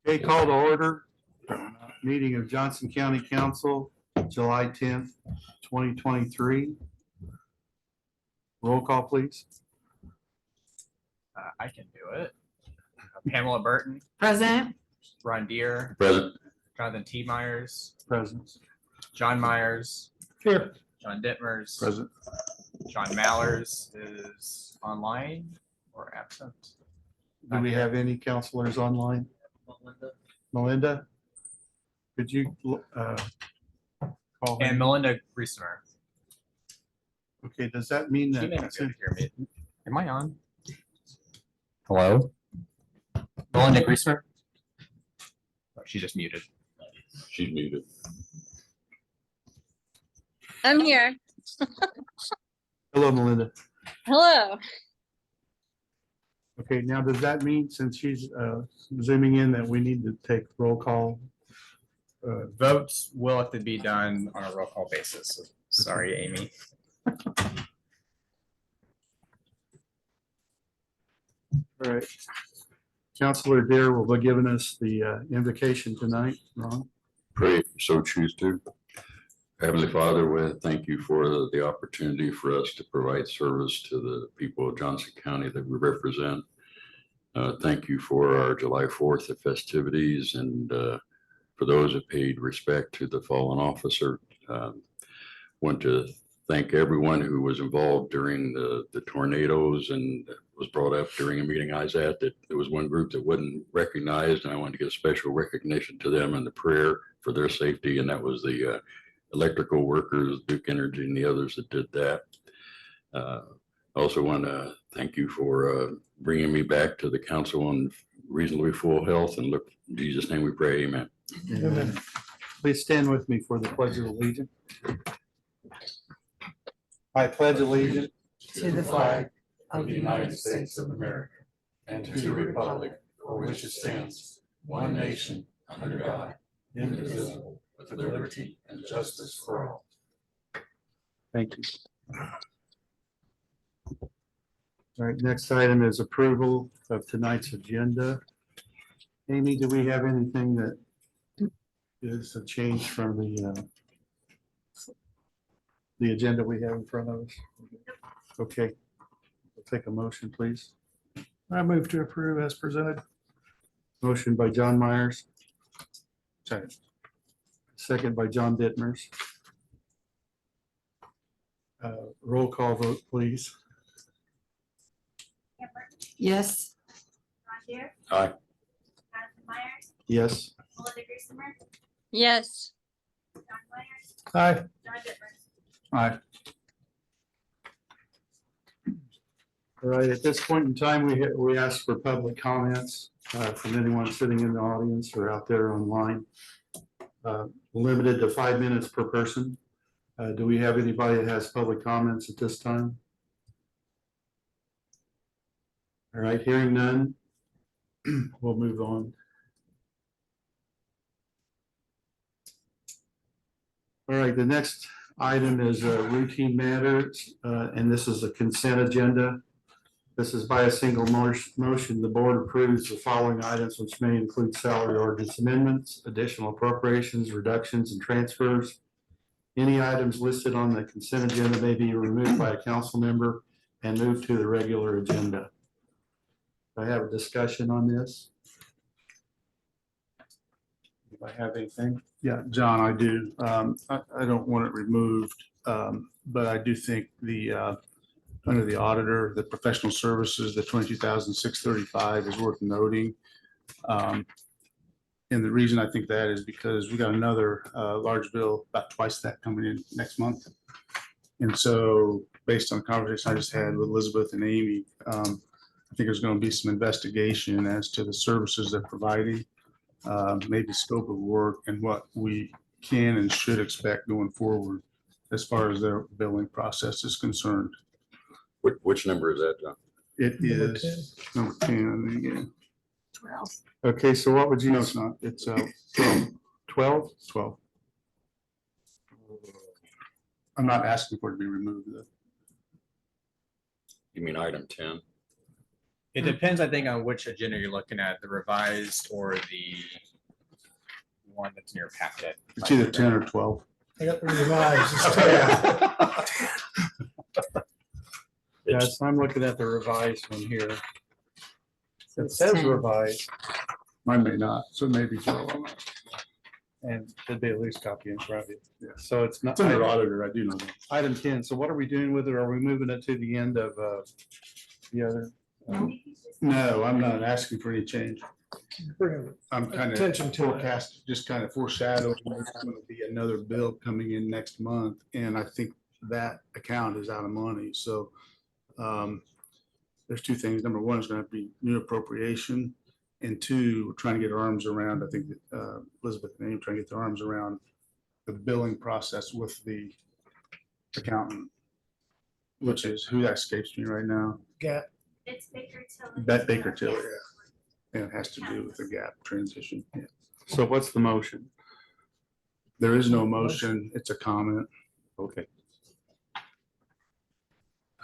Okay, call to order. Meeting of Johnson County Council, July 10th, 2023. Roll call, please. I can do it. Pamela Burton, Present. Ron Deere, Present. Jonathan T. Myers, Present. John Myers, Here. John Dittmers, Present. John Mallers is online or absent. Do we have any counselors online? Melinda? Could you call And her? Melinda Griesemer. Okay, does that mean She may not that? be able to hear me. Am I on? Hello? Melinda Griesemer? Oh, she just muted. She's muted. I'm here. Hello, Melinda. Hello. Okay, now does that mean, since she's zooming in, that we need to take roll call? Votes will have to be done on a roll call basis. Sorry, Amy. All right. Counselor Dare will be giving us the invocation tonight. Ron? Pray if you so choose to. Heavenly Father, we thank you for the opportunity for us to provide service to the people of Johnson County that we represent. Thank you for our July 4th festivities and for those that paid respect to the fallen officer. Want to thank everyone who was involved during the tornadoes and was brought up during a meeting I was at, that there was one group that wasn't recognized, and I wanted to give special recognition to them and the prayer for their safety, and that was the electrical workers, Duke Energy, and the others that did that. I also want to thank you for bringing me back to the council in reasonably full health, and look, in Jesus' name we pray, amen. Amen. Please stand with me for the Pledge of Allegiance. I pledge allegiance To the flag of the United States of America and to the republic for which it stands, one nation, under God, indivisible, with liberty and justice for all. Thank you. All right, next item is approval of tonight's agenda. Amy, do we have anything that is a change from the agenda we have in front of us? Okay, we'll take a motion, please. I move to approve as presented. Motion by John Myers. Second. Second by John Dittmers. Roll call vote, please. Pam Burton, Yes. Ron Deere, Aye. Jonathan Myers, Yes. Melinda Griesemer. Yes. John Myers, Aye. John Dittmers. Aye. All right, at this point in time, we ask for public comments from anyone sitting in the audience or out there online. Limited to 5 minutes per person. Do we have anybody that has public comments at this time? All right, hearing none, we'll move on. All right, the next item is routine matters, and this is a consent agenda. This is by a single motion. The board approves the following items, which may include salary ordinance amendments, additional appropriations, reductions, and transfers. Any items listed on the consent agenda may be removed by a council member and moved to the regular agenda. Do I have a discussion on this? Do I have anything? Yeah, John, I do. I don't want it removed, but I do think under the auditor, the professional services, the 22,635 is worth noting. And the reason I think that is because we got another large bill, about twice that, coming in next month. And so based on the conversation I just had with Elizabeth and Amy, I think there's going to be some investigation as to the services they're providing, maybe scope of work and what we can and should expect going forward as far as their billing process is concerned. Which number is that, John? It is number 10 again. 12. Okay, so what would you? No, it's not. It's 12. 12? 12. I'm not asking for it to be removed though. You mean item 10? It depends, I think, on which agenda you're looking at, the revised or the one that's in your packet. It's either 10 or 12. I got the revised. Yes, I'm looking at the revised one here. It says 10. revised Mine may not, so maybe 12. and there'd be a loose copy in front of you. Yeah, so it's not. It's under auditor, I do know that. Item 10, so what are we doing with it? Are we moving it to the end of the other? No, I'm not asking for any change. Bring I'm kind of attention to it. forecast, just kind of foreshadowing, there's going to be another bill coming in next month. And I think that account is out of money. So there's two things. Number one is going to be new appropriation. And two, we're trying to get our arms around, I think that Elizabeth and Amy trying to get their arms around the billing process with the accountant, which is who that escapes me right now. Got It's Baker Tilly. Bet Baker Tilly, yeah. And it has to do with the gap transition. Yeah. So what's the motion? There is no motion. It's a comment. Okay.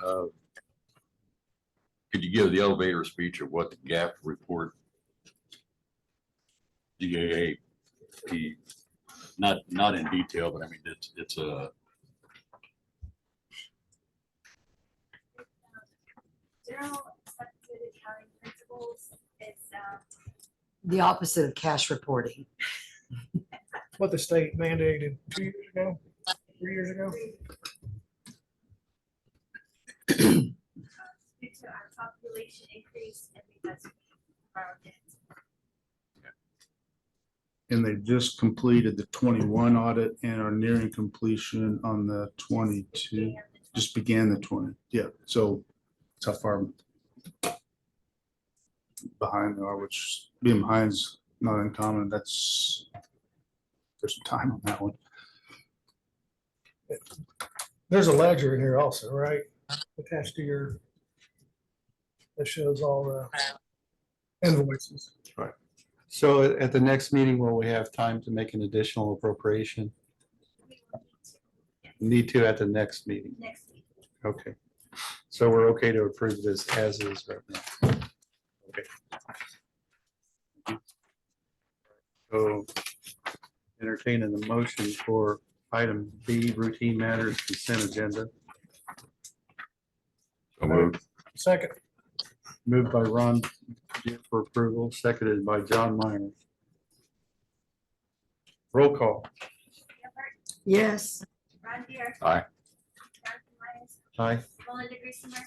Could you give the elevator speech of what the gap report? GAA, not in detail, but I mean, it's a, General accepted accounting principles. It's, The opposite of cash reporting. what the state mandated 2 years ago, 3 years ago. due to our population increase and because of our debt. And they just completed the 21 audit and are nearing completion on the 22. Just began the 20. Yeah, so it's how far behind they are, which being behind's not uncommon. There's some time on that one. There's a ledger in here also, right? Attached to your, that shows all the invoices. So at the next meeting, will we have time to make an additional appropriation? Need to at the next meeting. Next week. Okay. So we're okay to approve this as is right now. Okay. So entertaining the motion for item B, routine matters consent agenda. so moved. Second, Moved by Ron for approval, seconded by John Meyer. Roll call. Gilbert, Yes. Ron Deere. Aye. Jonathan Myers, Aye. Melinda Griesimer,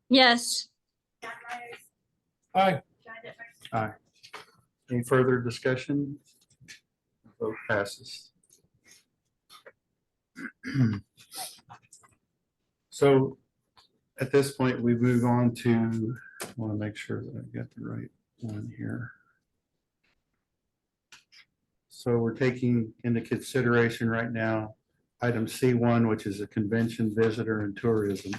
Yes. John Myers, aye, John Dittmer. Any further discussion? Vote passes. So at this point, we move on to, I want to make sure that I've got the right one here. So we're taking into consideration right now, item C1, which is a convention visitor and tourism.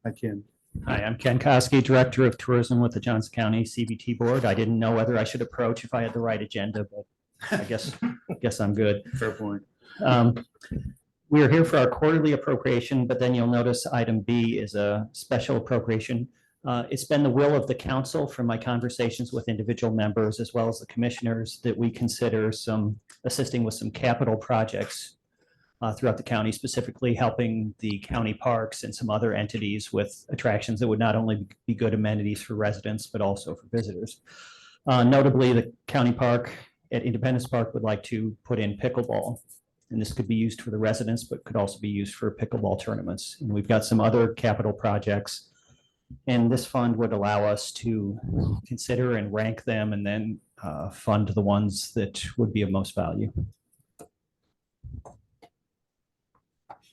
I can. Hi, I'm Ken Koski, Director of Tourism with the Johnson County CBT Board. I didn't know whether I should approach if I had the right agenda, but I guess I'm good. Fair point. We are here for our quarterly appropriation, but then you'll notice item B is a special appropriation. It's been the will of the council from my conversations with individual members as well as the commissioners that we consider assisting with some capital projects throughout the county, specifically helping the county parks and some other entities with attractions that would not only be good amenities for residents, but also for visitors. Notably, the county park at Independence Park would like to put in pickleball. And this could be used for the residents, but could also be used for pickleball tournaments. And we've got some other capital projects. And this fund would allow us to consider and rank them and then fund the ones that would be of most value.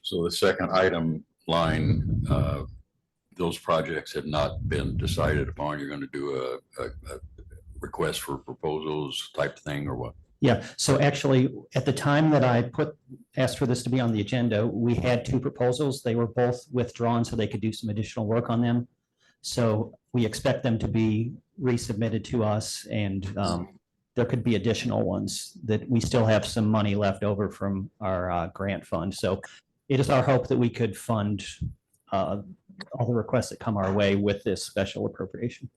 So the second item line, those projects have not been decided upon. You're going to do a request for proposals type thing or what? Yeah, so actually, at the time that I asked for this to be on the agenda, we had two proposals. They were both withdrawn so they could do some additional work on them. So we expect them to be resubmitted to us, and there could be additional ones that we still have some money left over from our grant fund. So it is our hope that we could fund all the requests that come our way with this special appropriation.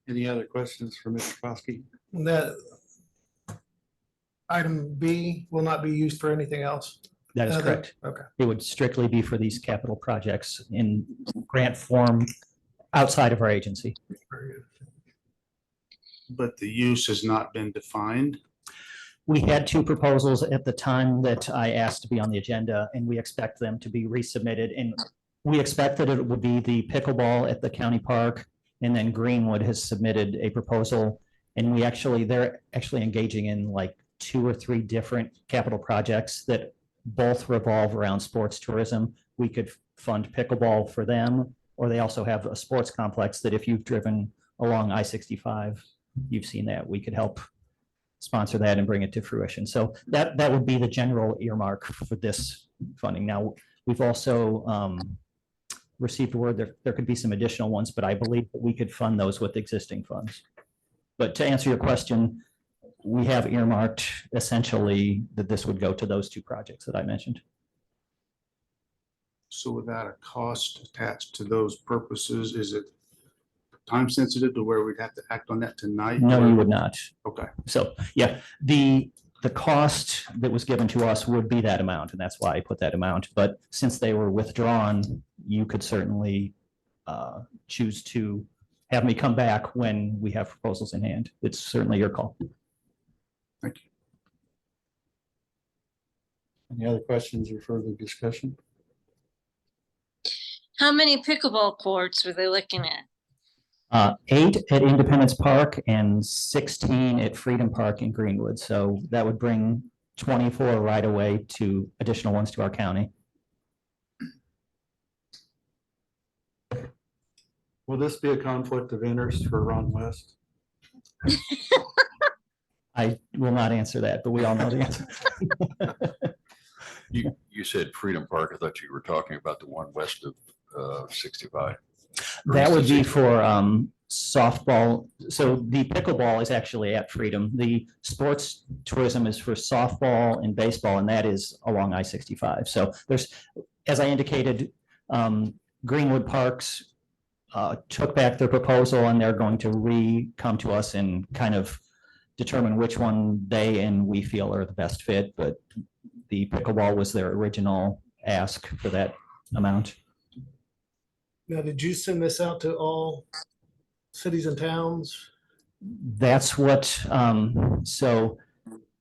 Any other questions for Mr. Kosky? That item B will not be used for anything else. That is Other- correct. Okay. It would strictly be for these capital projects in grant form outside of our agency. Very good. But the use has not been defined. We had two proposals at the time that I asked to be on the agenda, and we expect them to be resubmitted. And we expect that it would be the pickleball at the county park, and then Greenwood has submitted a proposal. And they're actually engaging in like 2 or 3 different capital projects that both revolve around sports tourism. We could fund pickleball for them, or they also have a sports complex that if you've driven along I-65, you've seen that. We could help sponsor that and bring it to fruition. So that would be the general earmark for this funding. Now, we've also received word that there could be some additional ones, but I believe that we could fund those with existing funds. But to answer your question, we have earmarked essentially that this would go to those 2 projects that I mentioned. So without a cost attached to those purposes, is it time sensitive to where we'd have to act on that tonight? No, you would not. Okay. So, yeah, the cost that was given to us would be that amount, and that's why I put that amount. But since they were withdrawn, you could certainly choose to have me come back when we have proposals in hand. It's certainly your call. Thank you. Any other questions or further discussion? How many pickleball courts were they looking at? 8 at Independence Park and 16 at Freedom Park in Greenwood. So that would bring 24 right away to additional ones to our county. Will this be a conflict of interest for Ron West? I will not answer that, but we all know the answer. You said Freedom Park. I thought you were talking about the one west of 65. That would be for softball. So the pickleball is actually at Freedom. The sports tourism is for softball and baseball, and that is along I-65. So there's, as I indicated, Greenwood Parks took back their proposal, and they're going to come to us and kind of determine which one they and we feel are the best fit. But the pickleball was their original ask for that amount. Now, did you send this out to all cities and towns? That's what, so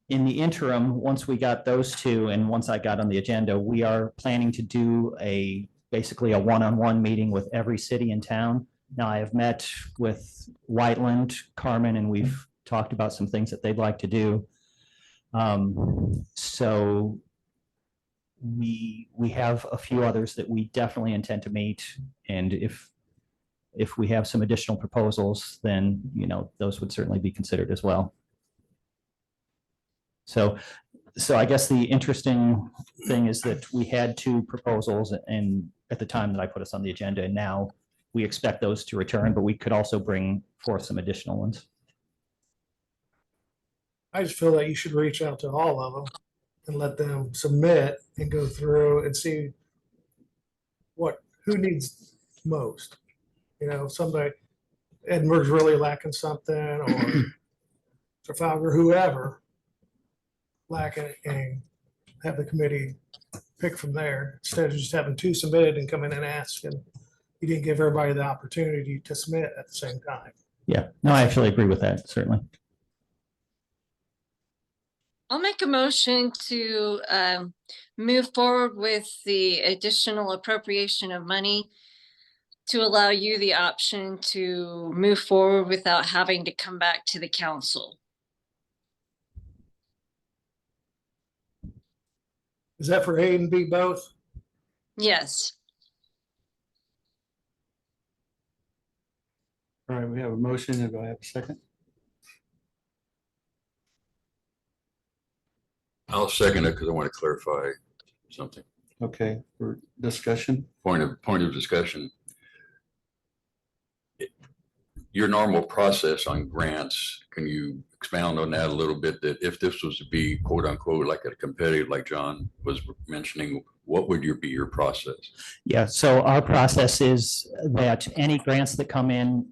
in the interim, once we got those 2 and once I got on the agenda, we are planning to do basically a one-on-one meeting with every city in town. Now, I have met with Whiteland, Carmen, and we've talked about some things that they'd like to do. So we have a few others that we definitely intend to meet. And if we have some additional proposals, then, those would certainly be considered as well. So I guess the interesting thing is that we had 2 proposals and at the time that I put us on the agenda, and now we expect those to return, but we could also bring forth some additional ones. I just feel that you should reach out to all of them and let them submit and go through and see who needs most. Somebody, Edinburgh's really lacking something, or Trafalgar, whoever lacking, and have the committee pick from there instead of just having 2 submitted and come in and ask, and you didn't give everybody the opportunity to submit at the same time. Yeah, no, I actually agree with that, certainly. I'll make a motion to move forward with the additional appropriation of money to allow you the option to move forward without having to come back to the council. Is that for A and B both? Yes. All right, we have a motion. Do I have a second? I'll second it because I want to clarify something. Okay, for discussion. Point of discussion. Your normal process on grants, can you expound on that a little bit? That if this was to be quote unquote like a competitive, like John was mentioning, what would be your process? Yeah, so our process is that any grants that come in,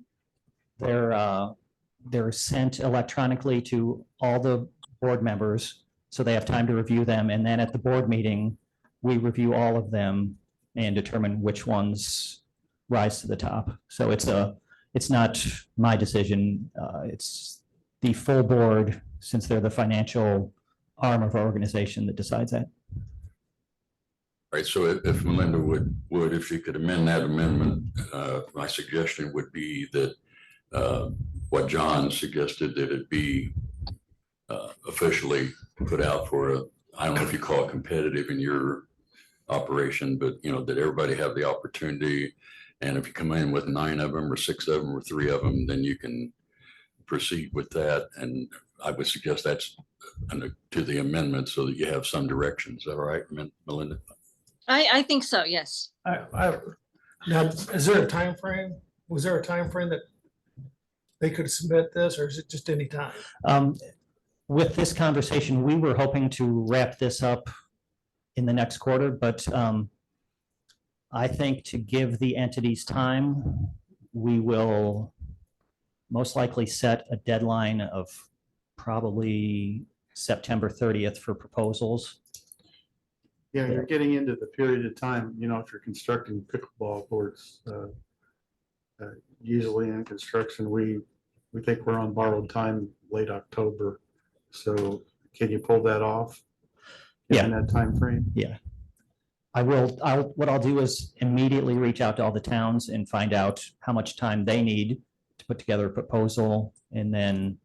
They're sent electronically to all the board members, so they have time to review them. And then at the board meeting, we review all of them and determine which ones rise to the top. So it's not my decision. It's the full board, since they're the financial arm of our organization, that decides that. Right, so if Melinda would, if she could amend that amendment, my suggestion would be that what John suggested, that it be officially put out for a, I don't know if you call it competitive in your operation, but you know, that everybody have the opportunity. And if you come in with 9 of them or 6 of them or 3 of them, then you can proceed with that. And I would suggest that's to the amendment so that you have some direction. Is that all right, Melinda? I think so, yes. Now, is there a time frame? Was there a time frame that they could submit this, or is it just any time? With this conversation, we were hoping to wrap this up in the next quarter, but I think to give the entities time, we will most likely set a deadline of probably September 30th for proposals. Yeah, you're getting into the period of time, you know, if you're constructing pickleball courts, usually in construction, we think we're on borrowed time, late October. So can you pull that off? Yeah. In that timeframe? Yeah. What I'll do is immediately reach out to all the towns and find out how much time they need to put together a proposal, and then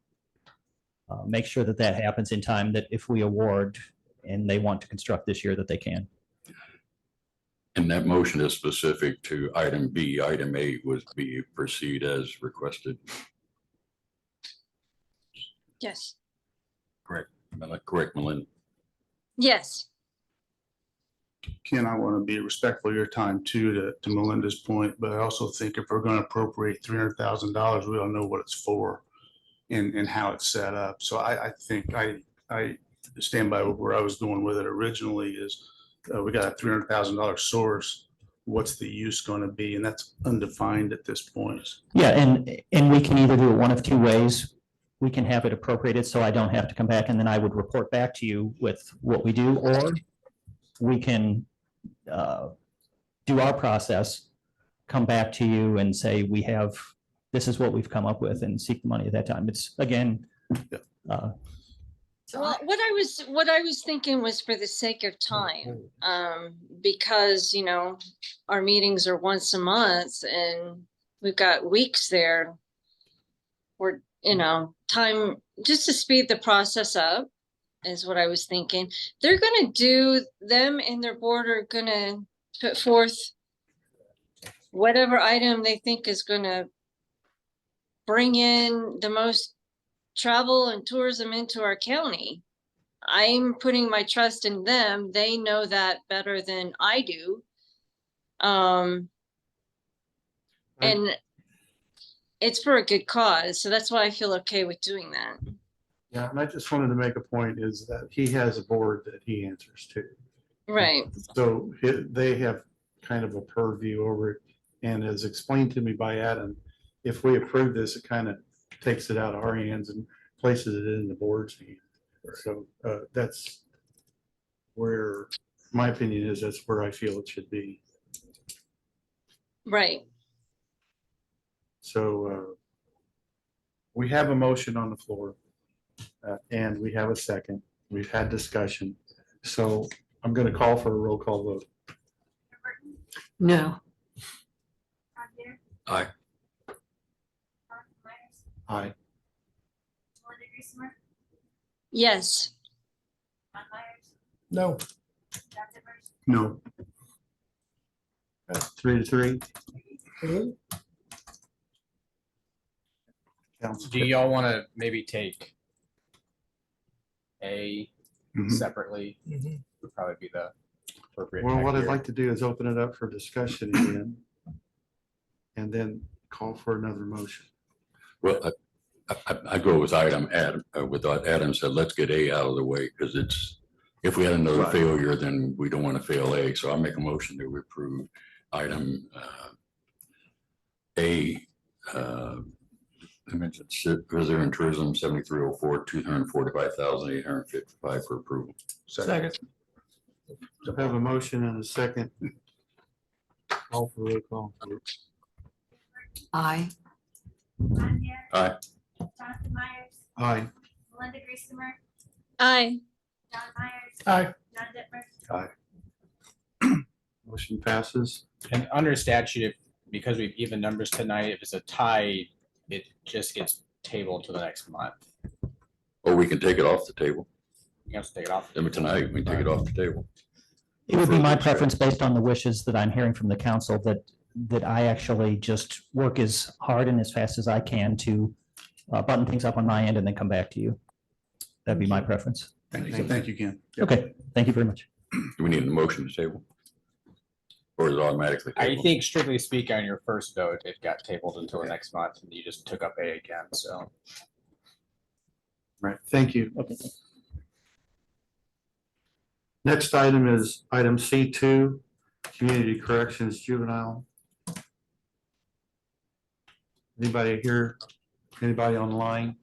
make sure that that happens in time, that if we award and they want to construct this year, that they can. And that motion is specific to item B. Item A would be proceed as requested. Yes, Correct, Melinda? yes, Ken, I want to be respectful of your time too, to Melinda's point, but I also think if we're going to appropriate $300,000, we don't know what it's for and how it's set up. So I think I stand by where I was going with it originally is we got a $300,000 source. What's the use going to be? And that's undefined at this point. Yeah, and we can either do it one of 2 ways. We can have it appropriated so I don't have to come back, and then I would report back to you with what we do, or we can do our process, come back to you and say, this is what we've come up with, and seek the money at that time. It's, again, well, what I was thinking was for the sake of time, because, you know, our meetings are once a month and we've got weeks there. We're, you know, time just to speed the process up is what I was thinking. They're gonna do, them and their board are gonna put forth whatever item they think is gonna bring in the most travel and tourism into our county. I'm putting my trust in them. They know that better than I do. And it's for a good cause. So that's why I feel okay with doing that. Yeah, and I just wanted to make a point is that he has a board that he answers to. Right. So they have kind of a purview over it, and as explained to me by Adam, if we approve this, it kind of takes it out of our hands and places it in the board's hands. So that's where my opinion is, that's where I feel it should be. Right. So we have a motion on the floor and we have a second. We've had discussion. So I'm going to call for a roll call vote. No. Ron Deere, Aye. Ron Myers, Aye. Melinda Griesmer, Yes. Ron Myers, No. John Dimmers, No. 3-3. Really? Council. Do y'all want to maybe take A Mhm. separately? Mhm. Would probably be the appropriate. Well, next what I'd year. like to do is open it up for discussion again. And then call for another motion. Well, I go with Adam, with what Adam said, let's get A out of the way, because if we had another Right. failure, then we don't want to fail A. So I'll make a motion to approve item A, Visitor and tourism, 7304, 245,855 for approval. Second. I have a motion and a second. Call for roll call. Aye. Ron Deere. Aye. Jonathan Myers, Aye. Melinda Griesimer, Aye. John Myers. Aye. John Dittmer. Motion passes. And under statute, because we've even numbers tonight, if it's a tie, it just gets tabled to the next month. Or we can take it off the table. You have to take it off. I mean, tonight, we can take it off the table. It would be my preference based on the wishes that I'm hearing from the council that I actually just work as hard and as fast as I can to button things up on my end and then come back to you. That'd be my preference. Thank you, Ken. Okay, thank you very much. Do we need a motion to table? Or is it automatically I tabled? think strictly speaking, on your first vote, it got tabled until the next month and you just took up A again, so. Right, thank you. Okay. Next item is item C2, Community Corrections Juvenile. Anybody here? Anybody online?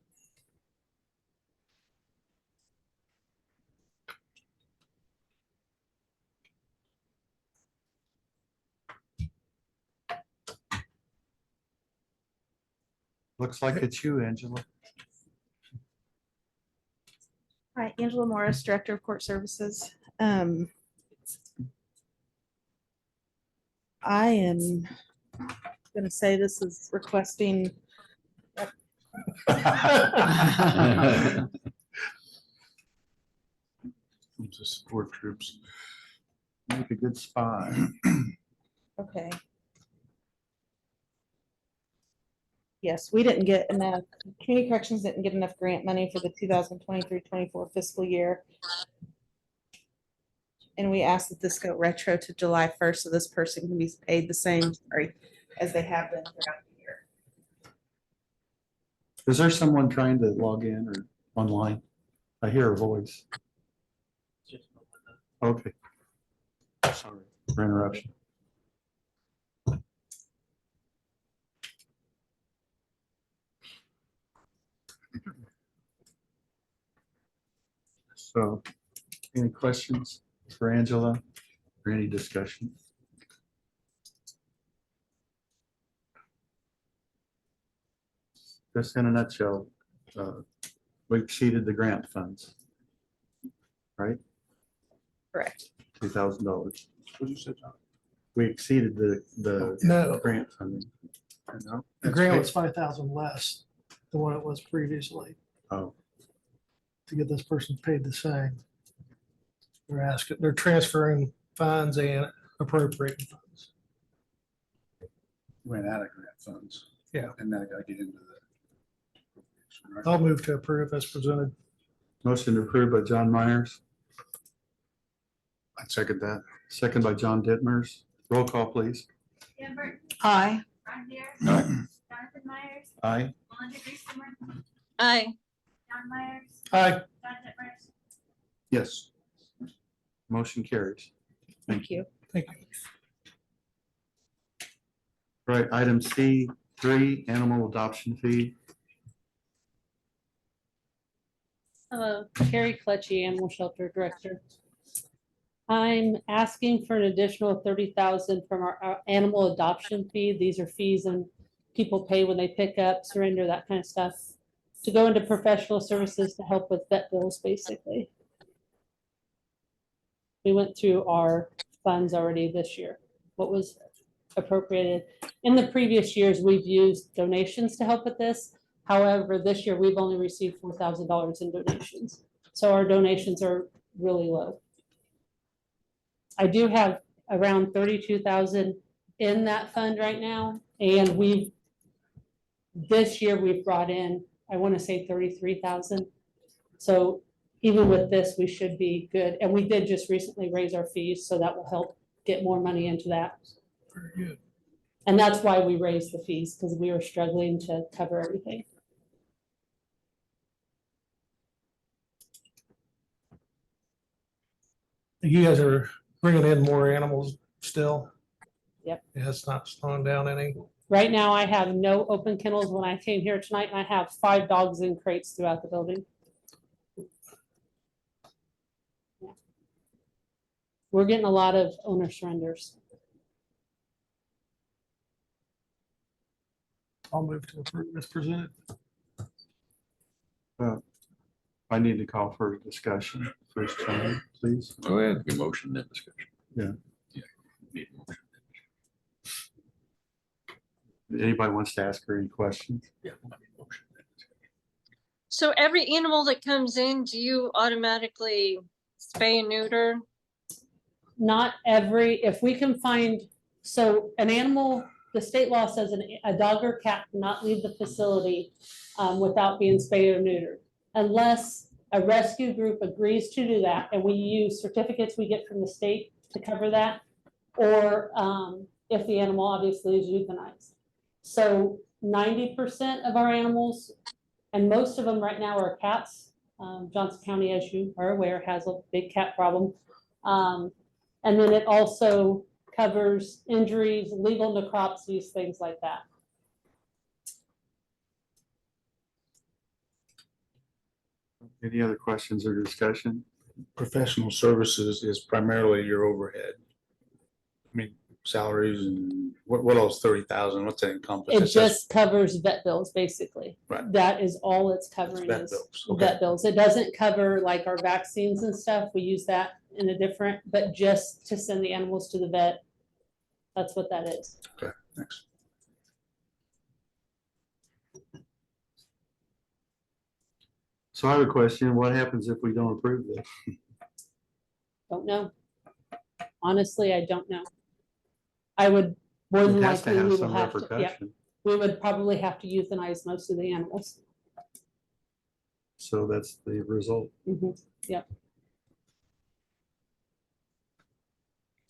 Looks like it's you, Angela. Hi, Angela Morris, Director of Court Services. I am gonna say this is requesting, To support troops. Make a good spy. okay. Yes, we didn't get enough, community corrections didn't get enough grant money for the 2023-24 fiscal year. And we asked that this go retro to July 1st, so this person can be paid the same, sorry, as they have been throughout the year. Is there someone trying to log in or online? I hear a voice. Okay. Sorry for interruption. So, any questions for Angela or any discussion? Just in a nutshell, we exceeded the grant funds, right? Correct. $2,000. What did you say, John? We exceeded the No, grant funding. No? the grant was 5,000 less than what it was previously Oh, to get this person paid the same. They're transferring funds and appropriating funds. Ran out of grant funds. Yeah. And now I gotta get into the. right? I'll move to approve as presented. motion approved by John Myers, I'd second that. second by John Dittmers. Roll call, please. Dan Burton, Aye. Ron Deere. Aye. Jonathan Myers, Aye. Melinda Griesimer, Aye. John Myers, Aye. John Dittmer. Yes. Motion carries. Thank you. Thank you. Right, item C3, animal adoption fee. Hello, Carrie Clutchy, Animal Shelter Director. I'm asking for an additional 30,000 from our animal adoption fee. These are fees and people pay when they pick up, surrender, that kind of stuff, to go into professional services to help with vet bills, basically. We went through our funds already this year, what was appropriated. In the previous years, we've used donations to help with this. However, this year we've only received $4,000 in donations. So our donations are really low. I do have around 32,000 in that fund right now. And this year we've brought in, I want to say 33,000. So even with this, we should be good. And we did just recently raise our fees, so that will help get more money into that. Very good. And that's why we raised the fees, because we were struggling to cover everything. You guys are bringing in more animals still? Yep. Yeah, it's not slowing down any. Right now, I have no open kennels when I came here tonight, and I have 5 dogs in crates throughout the building. Yeah. We're getting a lot of owner surrenders. I'll move to approve as presented. I need to call for a discussion first time, please. Go ahead, the motion and discussion. Yeah. Yeah. Need a motion. Anybody wants to ask her any questions? Yeah. Need a motion and discussion. So every animal that comes in, do you automatically spay and neuter? Not every, if we can find, so an animal, the state law says a dog or cat cannot leave the facility without being spayed or neutered, unless a rescue group agrees to do that, and we use certificates we get from the state to cover that, or if the animal obviously is euthanized. So 90% of our animals, and most of them right now are cats. Johnson County, as you are aware, has a big cat problem. And then it also covers injuries, legal necropsies, things like that. Any other questions or discussion? Professional services is primarily your overhead. I mean, salaries and what else, 30,000, what's that encompass? It That's just covers vet bills, basically. Right. That is all it's covering vet is bills. Okay. vet bills. It doesn't cover like our vaccines and stuff. We use that in a different, but just to send the animals to the vet. That's what that is. Okay, thanks. So I have a question. What happens if we don't approve this? Don't know. Honestly, I don't know. I would more than It has to likely, have we some will have to, yeah, repercussion. we would probably have to euthanize most of the animals. So that's the result. Mhm. Yep.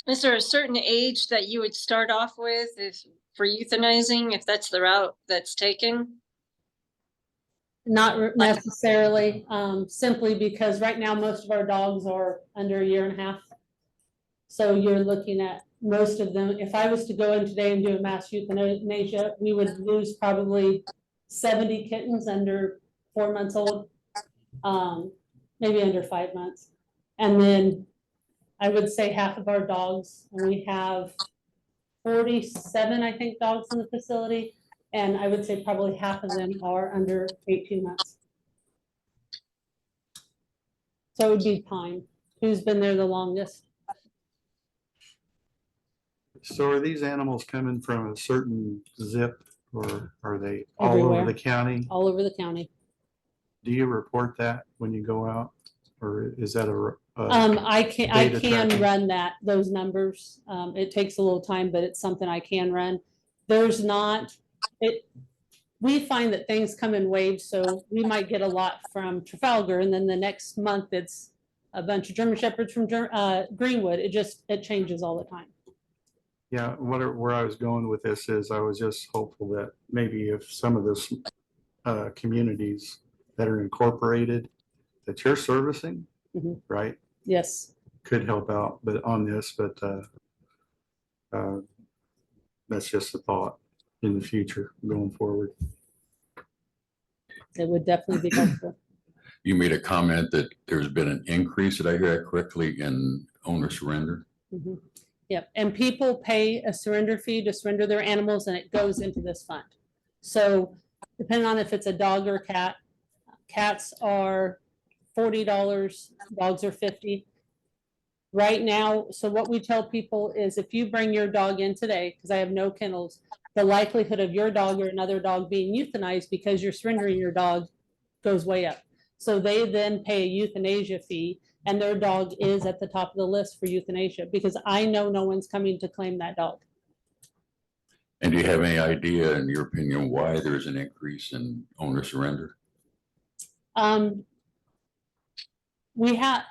Is there a certain age that you would start off with if for euthanizing, if that's the route that's taken? Not necessarily, simply because right now, most of our dogs are under a year and a half. So you're looking at most of them. If I was to go in today and do a mass euthanasia, we would lose probably 70 kittens under 4 months old, maybe under 5 months. And then I would say half of our dogs, and we have 47, I think, dogs in the facility. And I would say probably half of them are under 18 months. So it would be Pine, who's been there the longest. So are these animals coming from a certain zip or are they all over Everywhere. the county? All over the county. Do you report that when you go out? Or is that a? I data can tracking? run those numbers. It takes a little time, but it's something I can run. There's not, we find that things come in waves, so we might get a lot from Trafalgar, and then the next month it's a bunch of German Shepherds from Greenwood. It changes all the time. Yeah, where I was going with this is I was just hopeful that maybe if some of this communities that are incorporated that you're servicing, Mhm. right, Yes. could help out, but on this, but that's just a thought in the future going forward. It would definitely be helpful. You made a comment that there's been an increase, did I hear that correctly, in owner surrender? Mhm. Yep, and people pay a surrender fee to surrender their animals, and it goes into this fund. So depending on if it's a dog or cat, cats are $40, dogs are $50. Right now, so what we tell people is if you bring your dog in today, because I have no kennels, the likelihood of your dog or another dog being euthanized because you're surrendering your dog goes way up. So they then pay a euthanasia fee, and their dog is at the top of the list for euthanasia because I know no one's coming to claim that dog. And do you have any idea, in your opinion, why there's an increase in owner surrender? We have,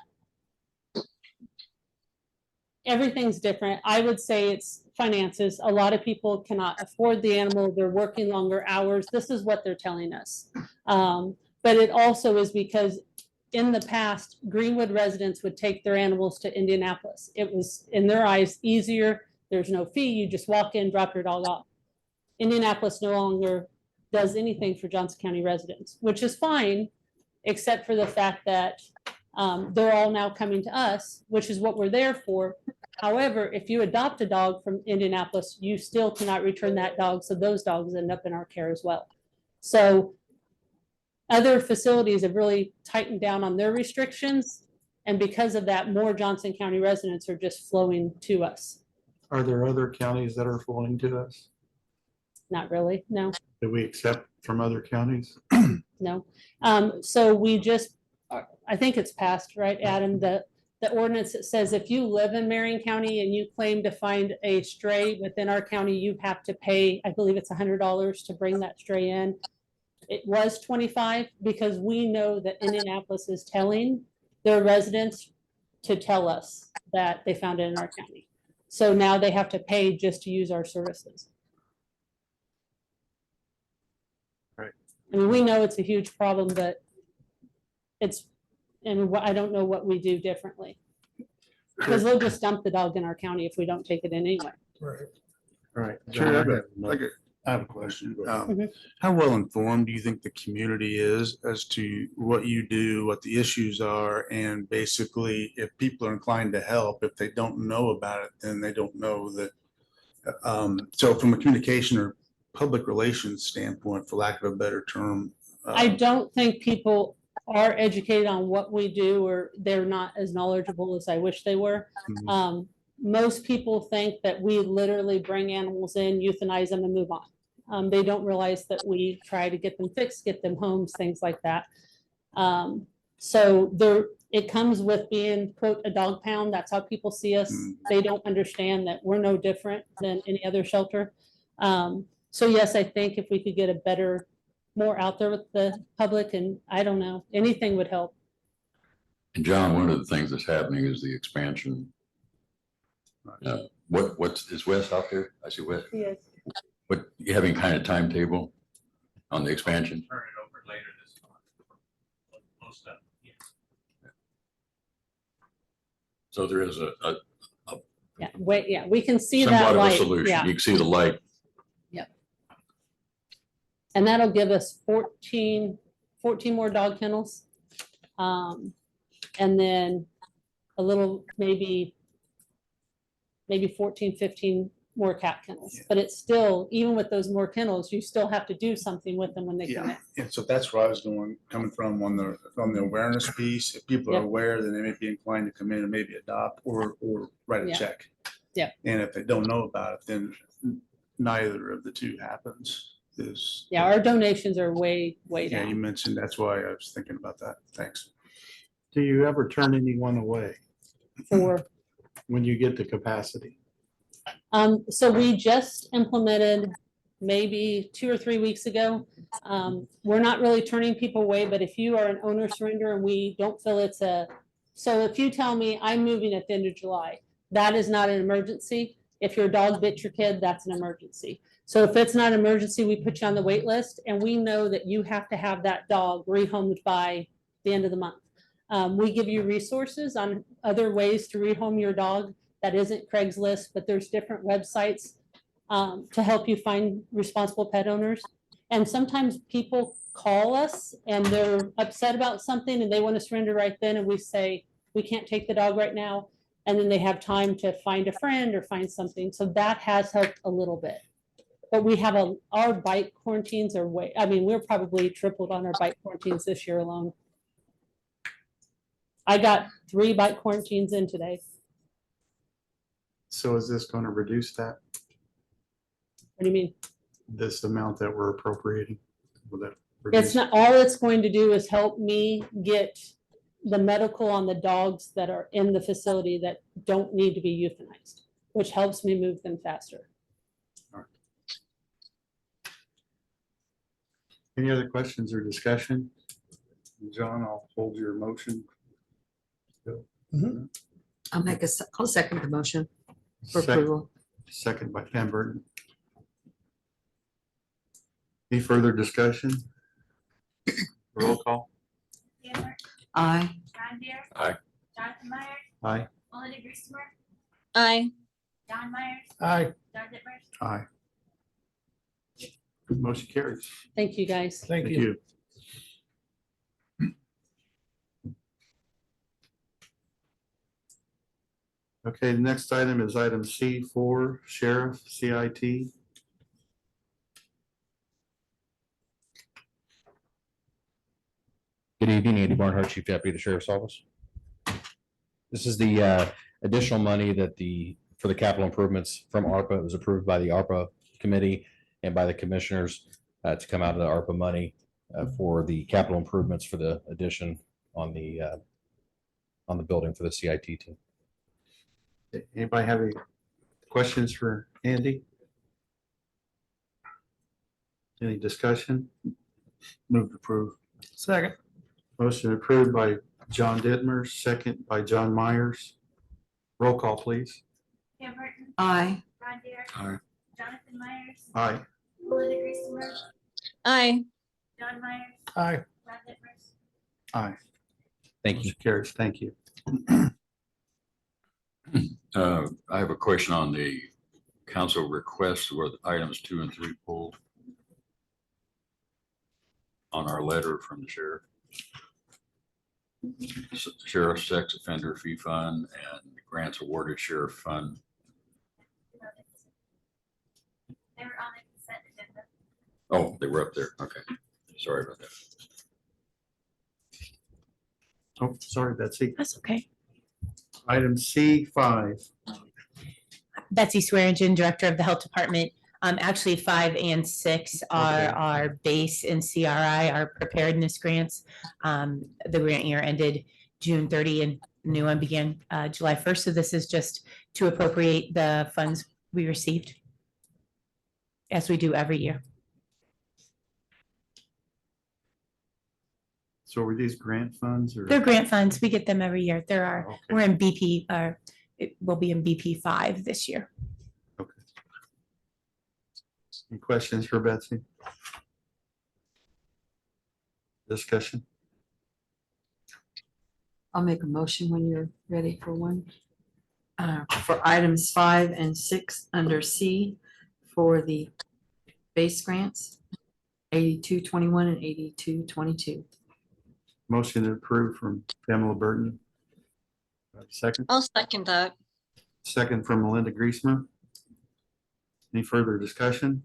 everything's different. I would say it's finances. A lot of people cannot afford the animal. They're working longer hours. This is what they're telling us. But it also is because in the past, Greenwood residents would take their animals to Indianapolis. It was, in their eyes, easier. There's no fee. You just walk in, drop your dog off. Indianapolis no longer does anything for Johnson County residents, which is fine, except for the fact that they're all now coming to us, which is what we're there for. However, if you adopt a dog from Indianapolis, you still cannot return that dog, so those dogs end up in our care as well. So other facilities have really tightened down on their restrictions, and because of that, more Johnson County residents are just flowing to us. Are there other counties that are flowing to us Not really, no. that we accept from other counties? No. So we just, I think it's passed, right, Adam, the ordinance that says if you live in Marion County and you claim to find a stray within our county, you have to pay, I believe it's $100 to bring that stray in. It was 25 because we know that Indianapolis is telling their residents to tell us that they found it in our county. So now they have to pay just to use our services. Right. I mean, we know it's a huge problem, but it's, and I don't know what we do differently. Because they'll just dump the dog in our county if we don't take it in anyway. Right. All right. Sure, I have a question. Mhm. How well informed do you think the community is as to what you do, what the issues are, and basically if people are inclined to help, if they don't know about it, then they don't know that. So from a communication or public relations standpoint, for lack of a better term. I don't think people are educated on what we do, or they're not as knowledgeable as I wish they were. Mhm. Most people think that we literally bring animals in, euthanize them and move on. They don't realize that we try to get them fixed, get them homes, things like that. So it comes with being, quote, a dog pound. That's how people see us. They don't understand that we're no different than any other shelter. So yes, I think if we could get a better, more out there with the public, and I don't know, anything would help. And John, one of the things that's happening is the expansion. Is Wes out there? I see Wes. Yes. What, you having kind of timetable on the expansion? Turn it over later this month. Most of it, yeah. So there is a Yeah, wait, yeah, we can see that somewhat of a light. solution. Yeah, You can see the light. and that'll give us 14 more dog kennels. And then a little, maybe 14, 15 more cat kennels. But it's still, even with those more kennels, you still have to do something with them when they come in. Yeah, so that's where I was coming from on the awareness piece. If people are Yep. aware, then they may be inclined to come in and maybe adopt or write a Yeah. check. Yeah. And if they don't know about it, then neither of the two happens. Yeah, our donations are way Yeah, you down. mentioned, that's why I was thinking about that. Thanks. Do you ever turn anyone away For when you get the capacity? So we just implemented maybe 2 or 3 weeks ago. We're not really turning people away, but if you are an owner surrender and we don't feel so if you tell me I'm moving at the end of July, that is not an emergency. If your dog bit your kid, that's an emergency. So if it's not an emergency, we put you on the wait list, and we know that you have to have that dog rehomed by the end of the month. We give you resources on other ways to rehome your dog. That isn't Craigslist, but there's different websites to help you find responsible pet owners. And sometimes people call us and they're upset about something and they want to surrender right then. And we say, we can't take the dog right now. And then they have time to find a friend or find something. So that has helped a little bit. But we have our bite quarantines are we're probably tripled on our bite quarantines this year alone. I got 3 bite quarantines in today. So is this going to reduce that, What do you mean? this amount that we're appropriating? Will that It's reduce? not, all it's going to do is help me get the medical on the dogs that are in the facility that don't need to be euthanized, which helps me move them faster. Any other questions or discussion? John, I'll hold your motion. I'll second the motion for Sec- approval. Second by Pam Burton. Any further discussion? Roll call. Cameron, Aye. John Deere. Aye. Jonathan Myers, Aye. Melinda Griesmer, Aye. Don Myers, Aye. John Dippers. Aye. Motion carries. Thank you, guys. Thank you. Okay, the next item is item C4, Sheriff, CIT. Good evening, Andy Barnhart, Chief Deputy of the Sheriff's Office. This is the additional money that for the capital improvements from ARPA. It was approved by the ARPA committee and by the commissioners to come out of the ARPA money for the capital improvements for the addition on the building for the CIT team. Anybody have any questions for Andy? Any discussion? Move to approve. Second. Motion approved by John Ditmer, second by John Myers. Roll call, please. Pam Burton, Aye. Ron Deere, Aye. Jonathan Myers, Aye. Melinda Griezmer, Aye. John Myers, Aye. Ron Dittmers. Aye. Thank you. Motion carries. Thank you. I have a question on the council request where the items 2 and 3 pulled on our letter from the sheriff. Sheriff Sex Offender Fee Fund and grants awarded sheriff fund. They were on the consent agenda. Oh, they were up there. Okay. Sorry about that. Oh, sorry, Betsy. That's okay. Item C5. Betsy Swearingen, Director of the Health Department. Actually, 5 and 6 are Okay. our base and CRI, our preparedness grants. The grant year ended June 30 and new one began July 1st. So this is just to appropriate the funds we received, as we do every year. So were these grant funds or? They're grant funds. We get them every year. There are, Okay. we're in BP, it will be in BP 5 this year. Any questions for Betsy? Discussion? I'll make a motion when you're ready for one. For items 5 and 6 under C for the base grants, 8221 and 8222. Motion to approve from Pamela Burton. Second, I'll second that. second from Melinda Griezmer. Any further discussion?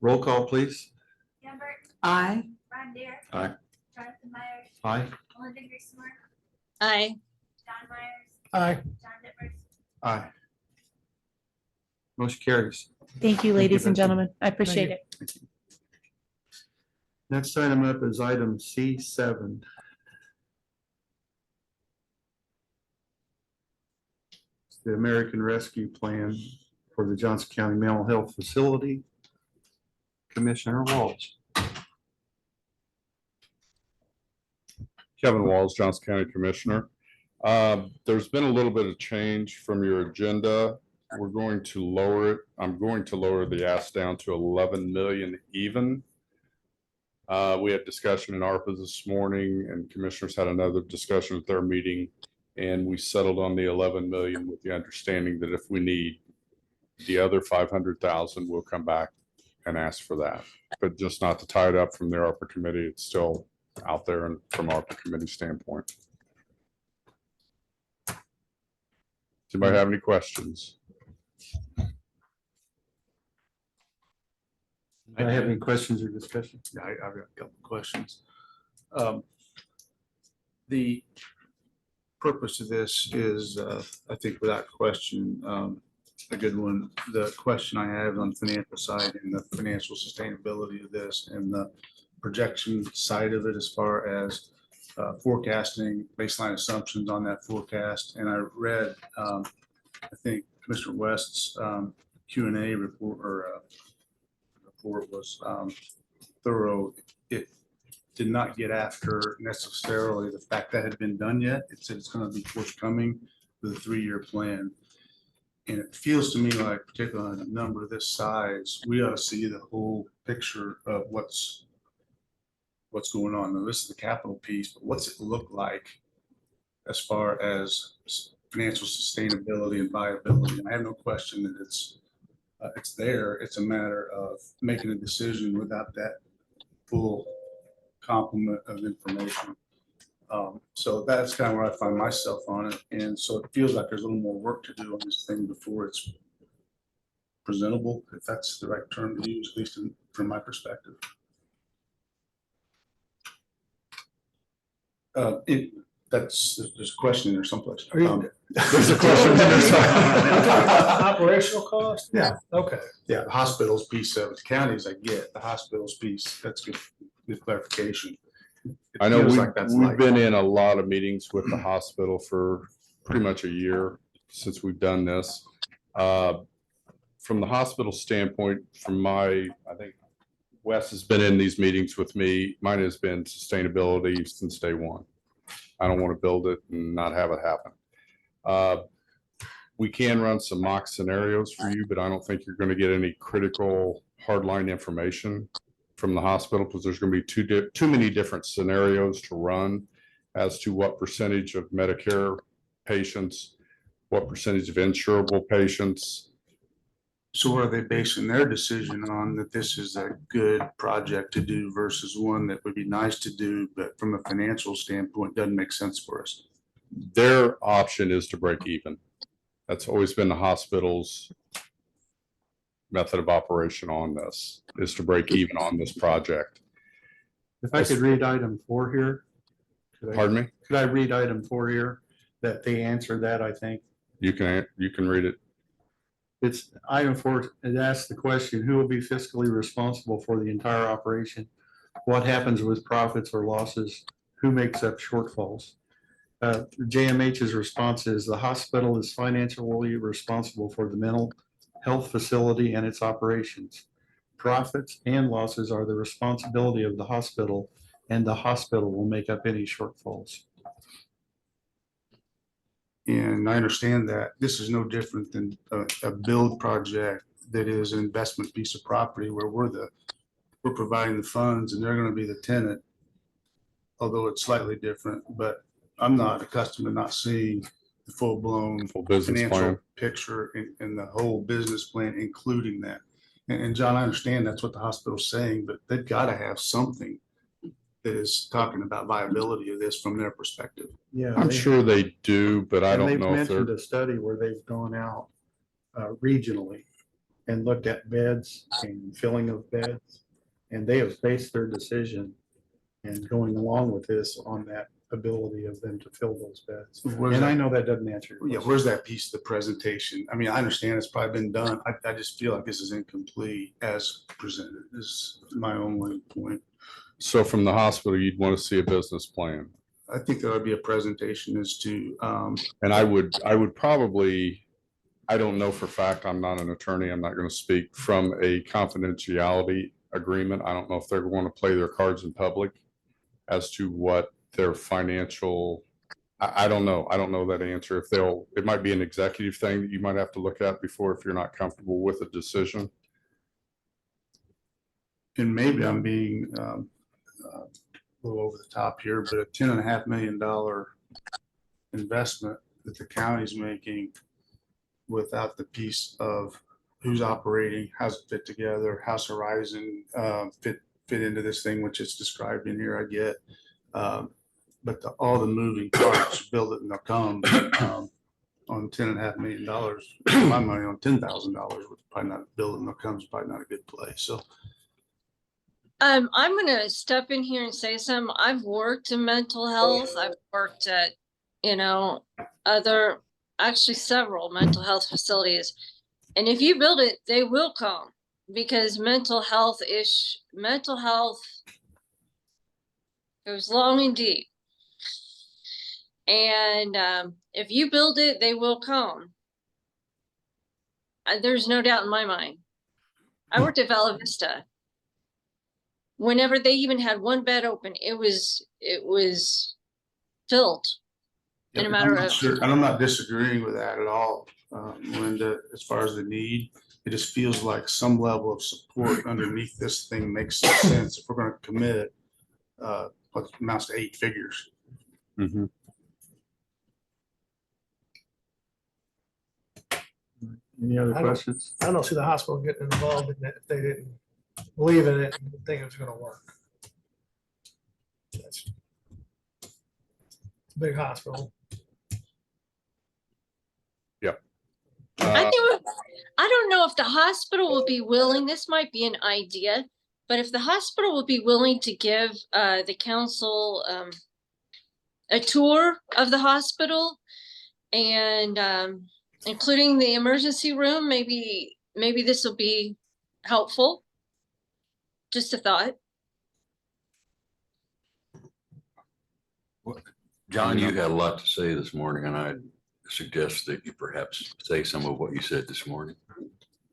Roll call, please. Pam Burton, Aye. Ron Deere, Aye. Jonathan Myers, Aye. Melinda Griezmer, Aye. John Myers, Aye. John Dittmers. Aye. Motion carries. Thank you, you, ladies and Betsy. gentlemen. I appreciate it. Next item up is item C7. It's the American Rescue Plan for the Johnson County Mental Health Facility. Commissioner Walsh. Kevin Walls, Johnson County Commissioner. There's been a little bit of change from your agenda. We're going to lower it. I'm going to lower the ask down to 11 million even. We had discussion in ARPA this morning and commissioners had another discussion at their meeting. And we settled on the 11 million with the understanding that if we need the other 500,000, we'll come back and ask for that, but just not to tie it up from the ARPA committee. It's still out there and from ARPA committee standpoint. Does anybody have any questions? Do I have any questions or discussion? Yeah, I've got a couple of questions. The purpose of this is, I think without question, a good one. The question I have on the financial side and the financial sustainability of this and the projection side of it as far as forecasting baseline assumptions on that forecast. And I read, I think Commissioner West's Q&A report or report was thorough. It did not get after necessarily the fact that had been done yet. It said it's going to be forthcoming with a 3-year plan. And it feels to me like, particularly on a number this size, we ought to see the whole picture of what's going on. Now, this is the capital piece, but what's it look like as far as financial sustainability and viability? And I have no question that it's It's there. It's a matter of making a decision without that full complement of information. So that's kind of where I find myself on it. And so it feels like there's a little more work to do on this thing before it's presentable, if that's the right term to use, at least from my perspective. There's a question there someplace. There's a question. Operational cost? Yeah. Okay. Yeah, the hospital's piece of it, the counties I get, the hospital's piece, that's good clarification. It I know feels we've, like that's we've like- been in a lot of meetings with the hospital for pretty much a year since we've done this. From the hospital standpoint, I think Wes has been in these meetings with me. Mine has been sustainability since day one. I don't want to build it and not have it happen. We can run some mock scenarios for you, but I don't think you're going to get any critical hardline information from the hospital because there's going to be too many different scenarios to run as to what percentage of Medicare patients, what percentage of insurable patients. So what are they basing their decision on, that this is a good project to do versus one that would be nice to do, but from a financial standpoint, doesn't make sense for us? Their option is to break even. That's always been the hospital's method of operation on this, is to break even on this project. If I could read item 4 here. Pardon me? Could I read item 4 here? That they answered that, I think. You can read it. It's item 4. It asks the question, who will be fiscally responsible for the entire operation? What happens with profits or losses? Who makes up shortfalls? JMH's response is the hospital is financially responsible for the mental health facility and its operations. Profits and losses are the responsibility of the hospital, and the hospital will make up any shortfalls. And I understand that this is no different than a build project that is an investment piece of property where we're providing the funds and they're going to be the tenant, although it's slightly different. But I'm not accustomed to not seeing the full-blown business financial plan picture and the whole business plan, including that. And John, I understand that's what the hospital's saying, but they've got to have something that is talking about viability of this from their perspective. Yeah, I'm sure they do, but I don't they've know if they're. mentioned a study where they've gone out regionally and looked at beds and filling of beds. And they have based their decision and going along with this on that ability of them to fill those beds. And I know that doesn't answer your Yeah, question. where's that piece of the presentation? I mean, I understand it's probably been done. I just feel like this is incomplete as presented. This is my only point. So from the hospital, you'd want to see a business plan. I think there would be a presentation as to, And I would probably, I don't know for a fact, I'm not an attorney, I'm not going to speak from a confidentiality agreement. I don't know if they're going to play their cards in public as to what their financial, I don't know. I don't know that answer. If it might be an executive thing that you might have to look at before if you're not comfortable with a decision. and maybe I'm being a little over the top here, but a $10.5 million investment that the county's making without the piece of who's operating, how's it fit together, how's Horizon fit into this thing, which is described in here, I get. But all the moving parts, build it and they'll come on $10.5 million. My money on $10,000 would probably not build it and they'll come is probably not a good play. So I'm gonna step in here and say something. I've worked in mental health. I've worked at, actually several mental health facilities. And if you build it, they will come because mental health goes long and deep. And if you build it, they will come. There's no doubt in my mind. I worked at Vala Vista. Whenever they even had one bed open, it was filled in a matter of. Sure, and I'm not disagreeing with that at all, Linda, as far as the need. It just feels like some level of support underneath this thing makes some sense if we're going to commit what amounts to 8 figures. Any other I don't- questions? I don't see the hospital getting involved in it if they didn't believe in it and think it was gonna work. That's Big hospital. I think, I don't know if the hospital will be willing, this might be an idea, but if the hospital will be willing to give the council a tour of the hospital and including the emergency room, maybe this will be helpful. Just a thought. John, you had a lot to say this morning, and I suggest that you perhaps say some of what you said this morning.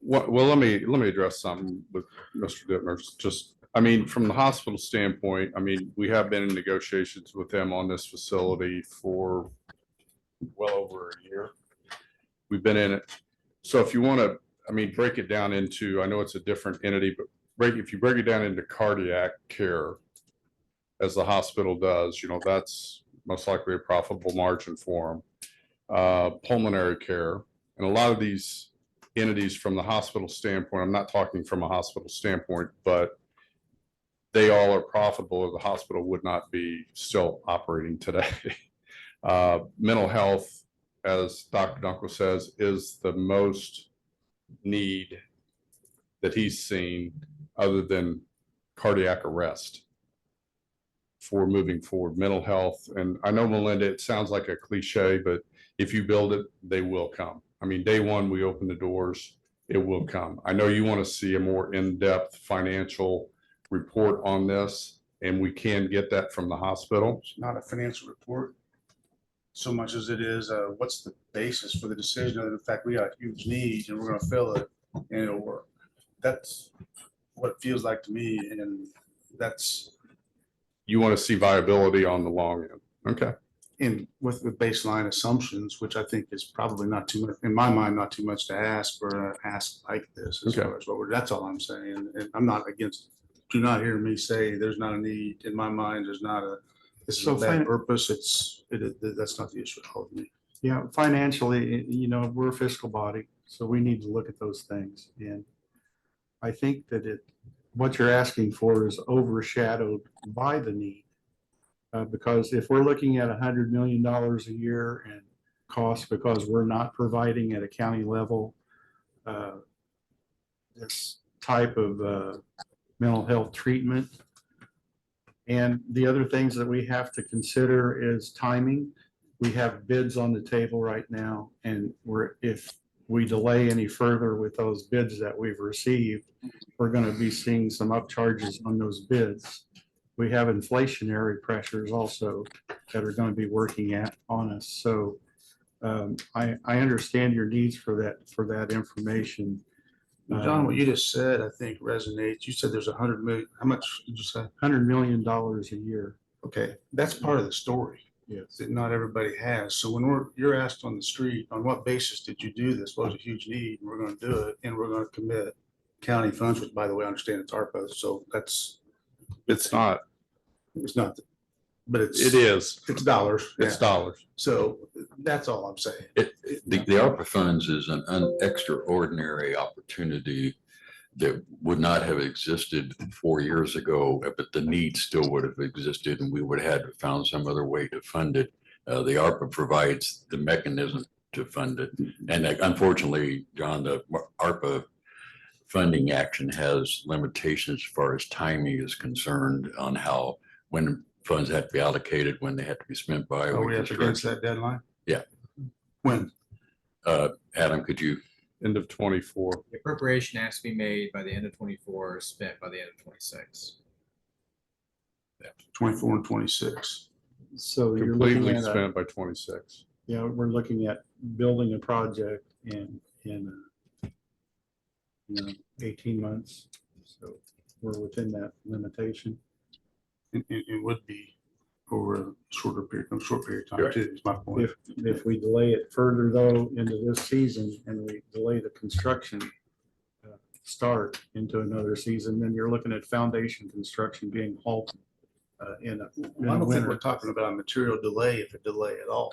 Well, let me address something with Mr. Dittmer. Just, I mean, from the hospital standpoint, I mean, we have been in negotiations with them on this facility for well over a year. We've been in it. So if you want to, I mean, break it down into, I know it's a different entity, but if you break it down into cardiac care, as the hospital does, you know, that's most likely a profitable margin for them. Pulmonary care, and a lot of these entities from the hospital standpoint, I'm not talking from a hospital standpoint, but they all are profitable, or the hospital would not be still operating today. Mental health, as Dr. Dunkel says, is the most need that he's seen other than cardiac arrest for moving forward, mental health. And I know, Melinda, it sounds like a cliche, but if you build it, they will come. I mean, day one, we open the doors, it will come. I know you want to see a more in-depth financial report on this, and we can get that from the hospital. It's not a financial report so much as it is, what's the basis for the decision of the fact we got a huge need and we're gonna fill it and it'll work. That's what it feels like to me, and that's. You want to see viability on the long end. Okay. And with the baseline assumptions, which I think is probably not too much, in my mind, not too much to ask for an ask like this. As Okay. far as what we're, that's all I'm saying. And I'm not against, do not hear me say there's not a need. In my mind, there's not a, this is So a bad fin- purpose. That's not the issue at all with me. Yeah, financially, you know, we're a fiscal body, so we need to look at those things. And I think that what you're asking for is overshadowed by the need. Because if we're looking at $100 million a year in costs because we're not providing at a county level this type of mental health treatment. And the other things that we have to consider is timing. We have bids on the table right now, and if we delay any further with those bids that we've received, we're going to be seeing some upcharges on those bids. We have inflationary pressures also that are going to be working on us. So I understand your needs for that information. John, what you just said, I think resonates. You said there's 100 million. How much did you say? $100 million a year. Okay, that's part of the story. Yes. That not everybody has. So when you're asked on the street, on what basis did you do this? What was a huge need? And we're going to do it, and we're going to commit county funds, which, by the way, I understand it's ARPA. So It's not. it's not, but It is. It's dollars. It's Yeah. dollars. So that's all I'm saying. The ARPA funds is an extraordinary opportunity that would not have existed 4 years ago, but the need still would have existed, and we would have had to found some other way to fund it. The ARPA provides the mechanism to fund it. And unfortunately, John, the ARPA funding action has limitations as far as timing is concerned on how, when funds have to be allocated, when they have to be spent by. Are we up against that deadline? Yeah. When? Adam, could you? End of 24. The appropriation has to be made by the end of 24, spent by the end of 26. 24 and 26. So you're looking Completely at, spent by 26. yeah, we're looking at building a project in 18 months. So we're within that limitation. It would be over a short period of time too, is my point. If we delay it further though into this season and we delay the construction start into another season, then you're looking at foundation construction being halted in a I don't think winter. we're talking about a material delay, if a delay at all.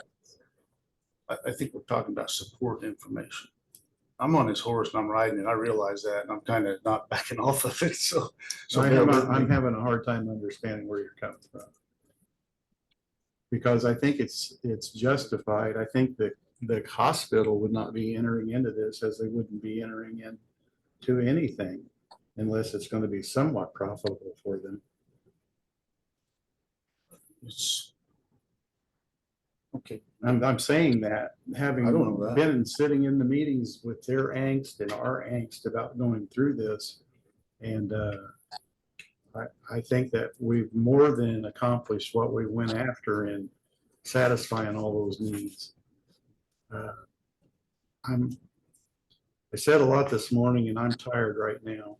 I think we're talking about support information. I'm on this horse and I'm riding it. I realize that and I'm kind of not backing off of it. So I'm having a hard time understanding where you're coming from. Because I think it's justified. I think that the hospital would not be entering into this as they wouldn't be entering into anything unless it's going to be somewhat profitable for them. It's, Okay, I'm saying that, having I don't know that. been and sitting in the meetings with their angst and our angst about going through this. And I think that we've more than accomplished what we went after in satisfying all those needs. I said a lot this morning and I'm tired right now.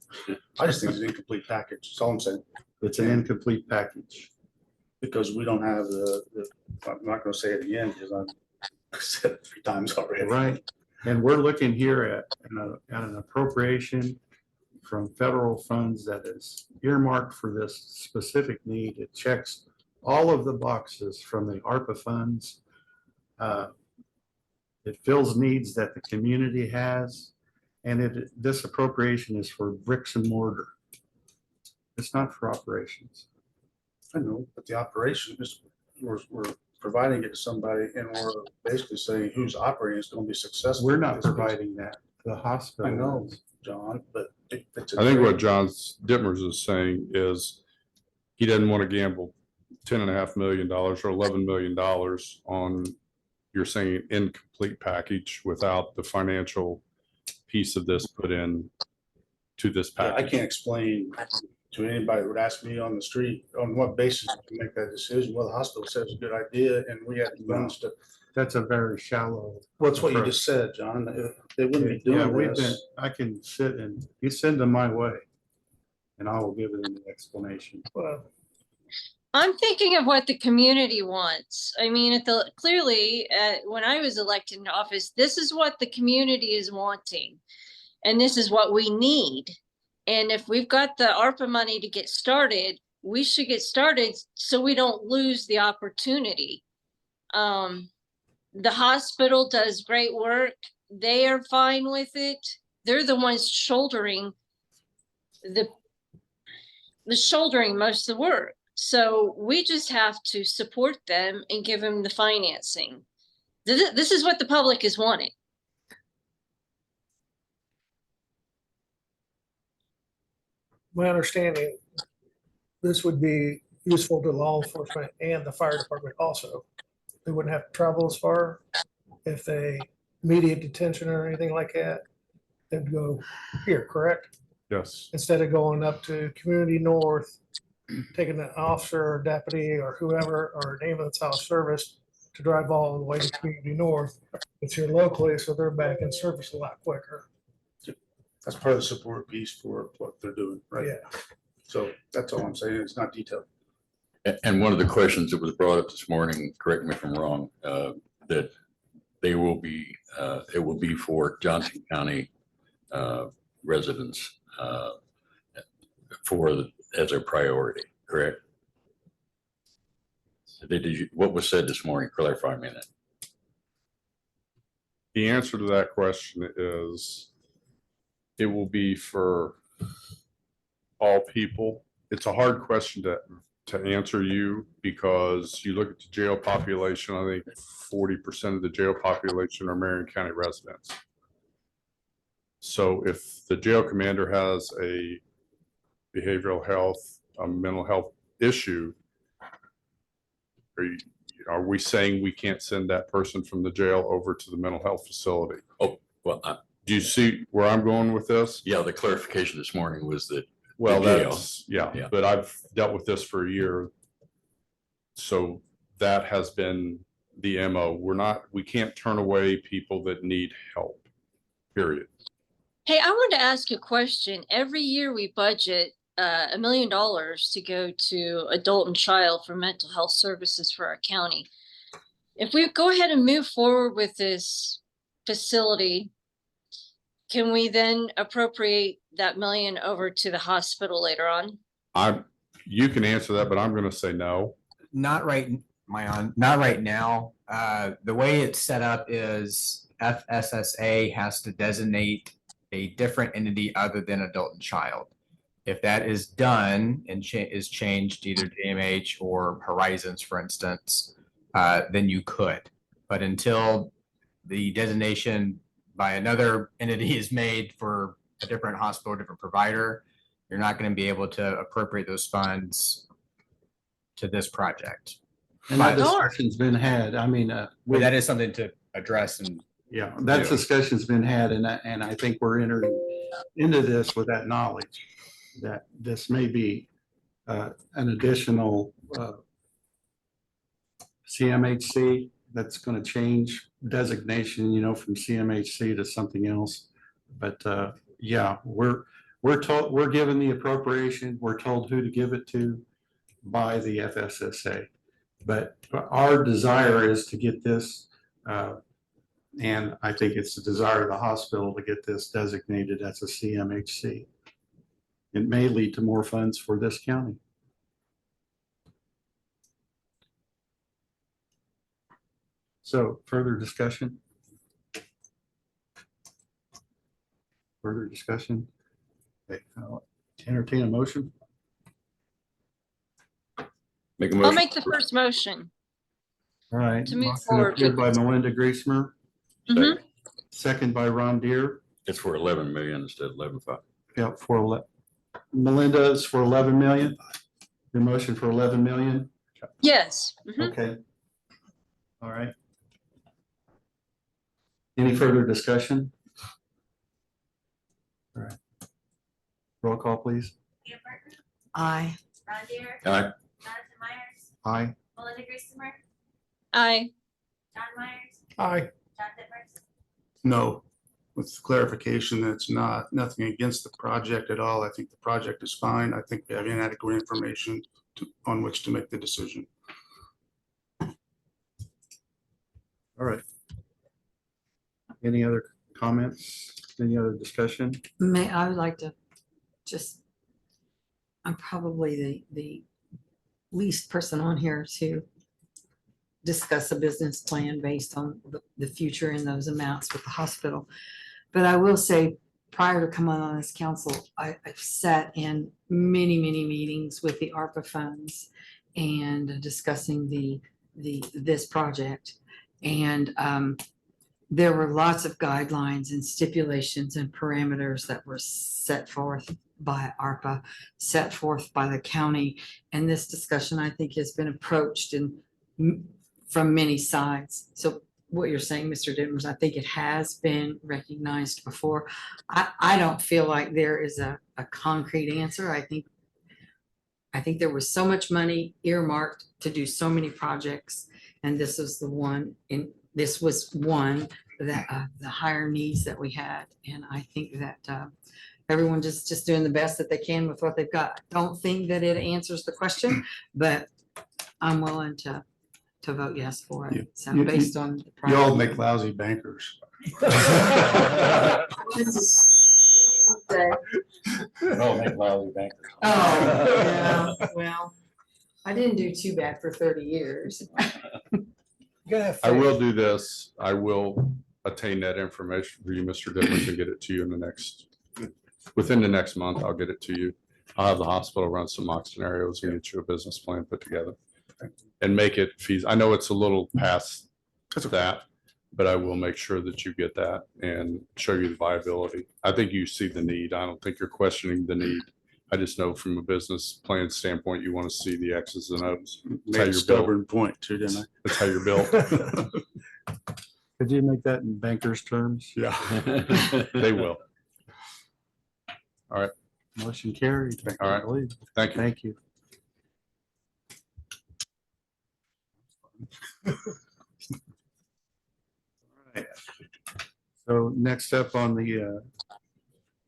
I just think it's an incomplete package. That's all I'm saying. It's an incomplete package. Because we don't have I'm not gonna say it again because I've said it 3 times already. Right, and we're looking here at an appropriation from federal funds that is earmarked for this specific need. It checks all of the boxes from the ARPA funds. It fills needs that the community has, and this appropriation is for bricks and mortar. It's not for operations. I know, but the operation is, we're providing it to somebody and we're basically saying who's operating is gonna be successful. We're not providing that. The hospital. I know, is. John, but it's. I think what John Dittmers is saying is he doesn't want to gamble $10.5 million or $11 million on, you're saying, incomplete package without the financial piece of this put in to this I package. can't explain to anybody who would ask me on the street on what basis to make that decision. Well, the hospital says it's a good idea and we had the funds to. That's a very shallow. What's what you approach. just said, John. They wouldn't be Yeah, doing this. I can sit and you send them my way and I will give it an explanation. Well, I'm thinking of what the community wants. I mean, clearly, when I was elected into office, this is what the community is wanting. And this is what we need. And if we've got the ARPA money to get started, we should get started so we don't lose the opportunity. The hospital does great work. They are fine with it. They're the ones shouldering shouldering most of the work. So we just have to support them and give them the financing. This is what the public is wanting. my understanding, this would be useful to law enforcement and the fire department also. They wouldn't have to travel as far if they immediate detention or anything like that. They'd go here, correct? Yes. Instead of going up to Community North, taking an officer or deputy or whoever, or an ambulance house service to drive all the way to Community North. It's here locally, so they're back in service a lot quicker. That's part of the support piece for what they're doing, right? Yeah. So that's all I'm saying. It's not detailed. And one of the questions that was brought up this morning, correct me if I'm wrong, that they will be, it will be for Johnson County residents as a priority, correct? What was said this morning? Clarify me that. The answer to that question is it will be for all people. It's a hard question to answer you because you look at the jail population, I think 40% of the jail population are Marion County residents. So if the jail commander has a behavioral health, a mental health issue, are we saying we can't send that person from the jail over to the mental health facility? Oh, well, do you see where I'm going with this? Yeah, the clarification this morning was that. Well, the jail. that's, yeah, but I've dealt with this for a year. So that has been the MO. We can't turn away people that need help, period. Hey, I wanted to ask a question. Every year we budget $1 million to go to adult and child for mental health services for our county. If we go ahead and move forward with this facility, can we then appropriate that $1 million over to the hospital later on? You can answer that, but I'm going to say no. Not right, not right now. The way it's set up is FSSA has to designate a different entity other than adult and child. If that is done and is changed to either DMH or Horizons, for instance, then you could. But until the designation by another entity is made for a different hospital, different provider, you're not going to be able to appropriate those funds to this project. And that discussion's been had. I mean, But that is something to address and. yeah, that Yeah. discussion's been had, and I think we're entering into this with that knowledge that this may be an additional CMHC that's going to change designation, you know, from CMHC to something else. But yeah, we're told, we're given the appropriation, we're told who to give it to by the FSSA. But our desire is to get this, and I think it's the desire of the hospital to get this designated as a CMHC. It may lead to more funds for this county. So further discussion? Further discussion? Okay, I'll entertain a motion. Make a I'll motion. make the first motion. All right. To move motion forward approved with by Melinda Griesmer, Mhm. second by Ron Deere. It's for 11 million instead of 11.5. Yeah, Melinda is for 11 million. Your motion for 11 million? Yes. Mhm. Okay. All right. Any further discussion? All right. Roll call, please. Leah Burton, Aye. Ron Deere, Aye. Jonathan Myers, Aye. Melinda Griesmer, Aye. John Myers, Aye. John Dippers. No, with clarification, that's nothing against the project at all. I think the project is fine. I think we have inadequate information on which to make the decision. All right. Any other comments? Any other discussion? I would like to just, I'm probably the least person on here to discuss a business plan based on the future and those amounts with the hospital. But I will say, prior to coming on this council, I've sat in many meetings with the ARPA funds and discussing this project. And there were lots of guidelines and stipulations and parameters that were set forth by ARPA, set forth by the county. And this discussion, I think, has been approached from many sides. So what you're saying, Mr. Dittmers, I think it has been recognized before. I don't feel like there is a concrete answer. I think there was so much money earmarked to do so many projects, and this is the one, and this was one that the higher needs that we had. And I think that everyone just doing the best that they can with what they've got. Don't think that it answers the question, but I'm willing to vote yes for it. So You- based on the You all project. make lousy bankers. Oh, yeah, well, I didn't do too bad for 30 years. I will do this. I will attain that information for you, Mr. Dittmer, and get it to you in within the next month. I'll get it to you. I'll have the hospital run some mock scenarios and get you a business plan put together and make it feasible. I know it's a little past that, but I will make sure that you get that and show you the viability. I think you see the need. I don't think you're questioning the need. I just know from a business plan standpoint, you want to see the X's and O's. That's how Made a you're stubborn built. point too, didn't I? That's how you're built. Could you make that in bankers terms? Yeah, they will. All right. Motion carried. All right. I believe. Thank you. Thank you. Alright. So next up on the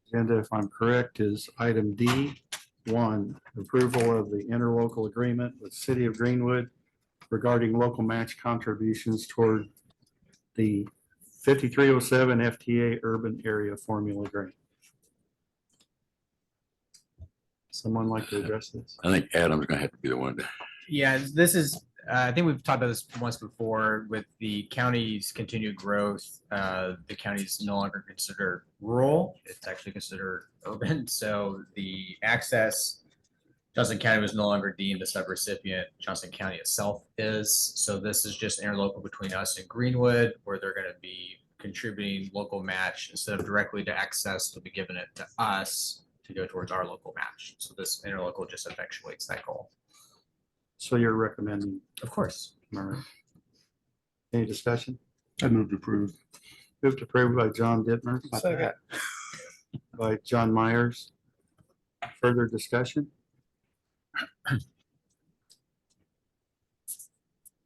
agenda, if I'm correct, is item D1, approval of the interlocal agreement with City of Greenwood regarding local match contributions toward the 5307 FTA Urban Area Formula Grant. Someone like to address this? I think Adam's gonna have to be the one. Yeah, this is I think we've talked about this once before with the county's continued growth. The county is no longer considered rural. It's actually considered urban. So the access, Johnson County was no longer deemed a subrecipient. Johnson County itself is. So this is just interlocal between us and Greenwood, where they're going to be contributing local match instead of directly to access. They'll be giving it to us to go towards our local match. So this interlocal just effectuates that goal. So you're recommending, Of course. all right. Any discussion? I move to approve. Moved to approve by John Dittmer, Second. by John Myers. Further discussion?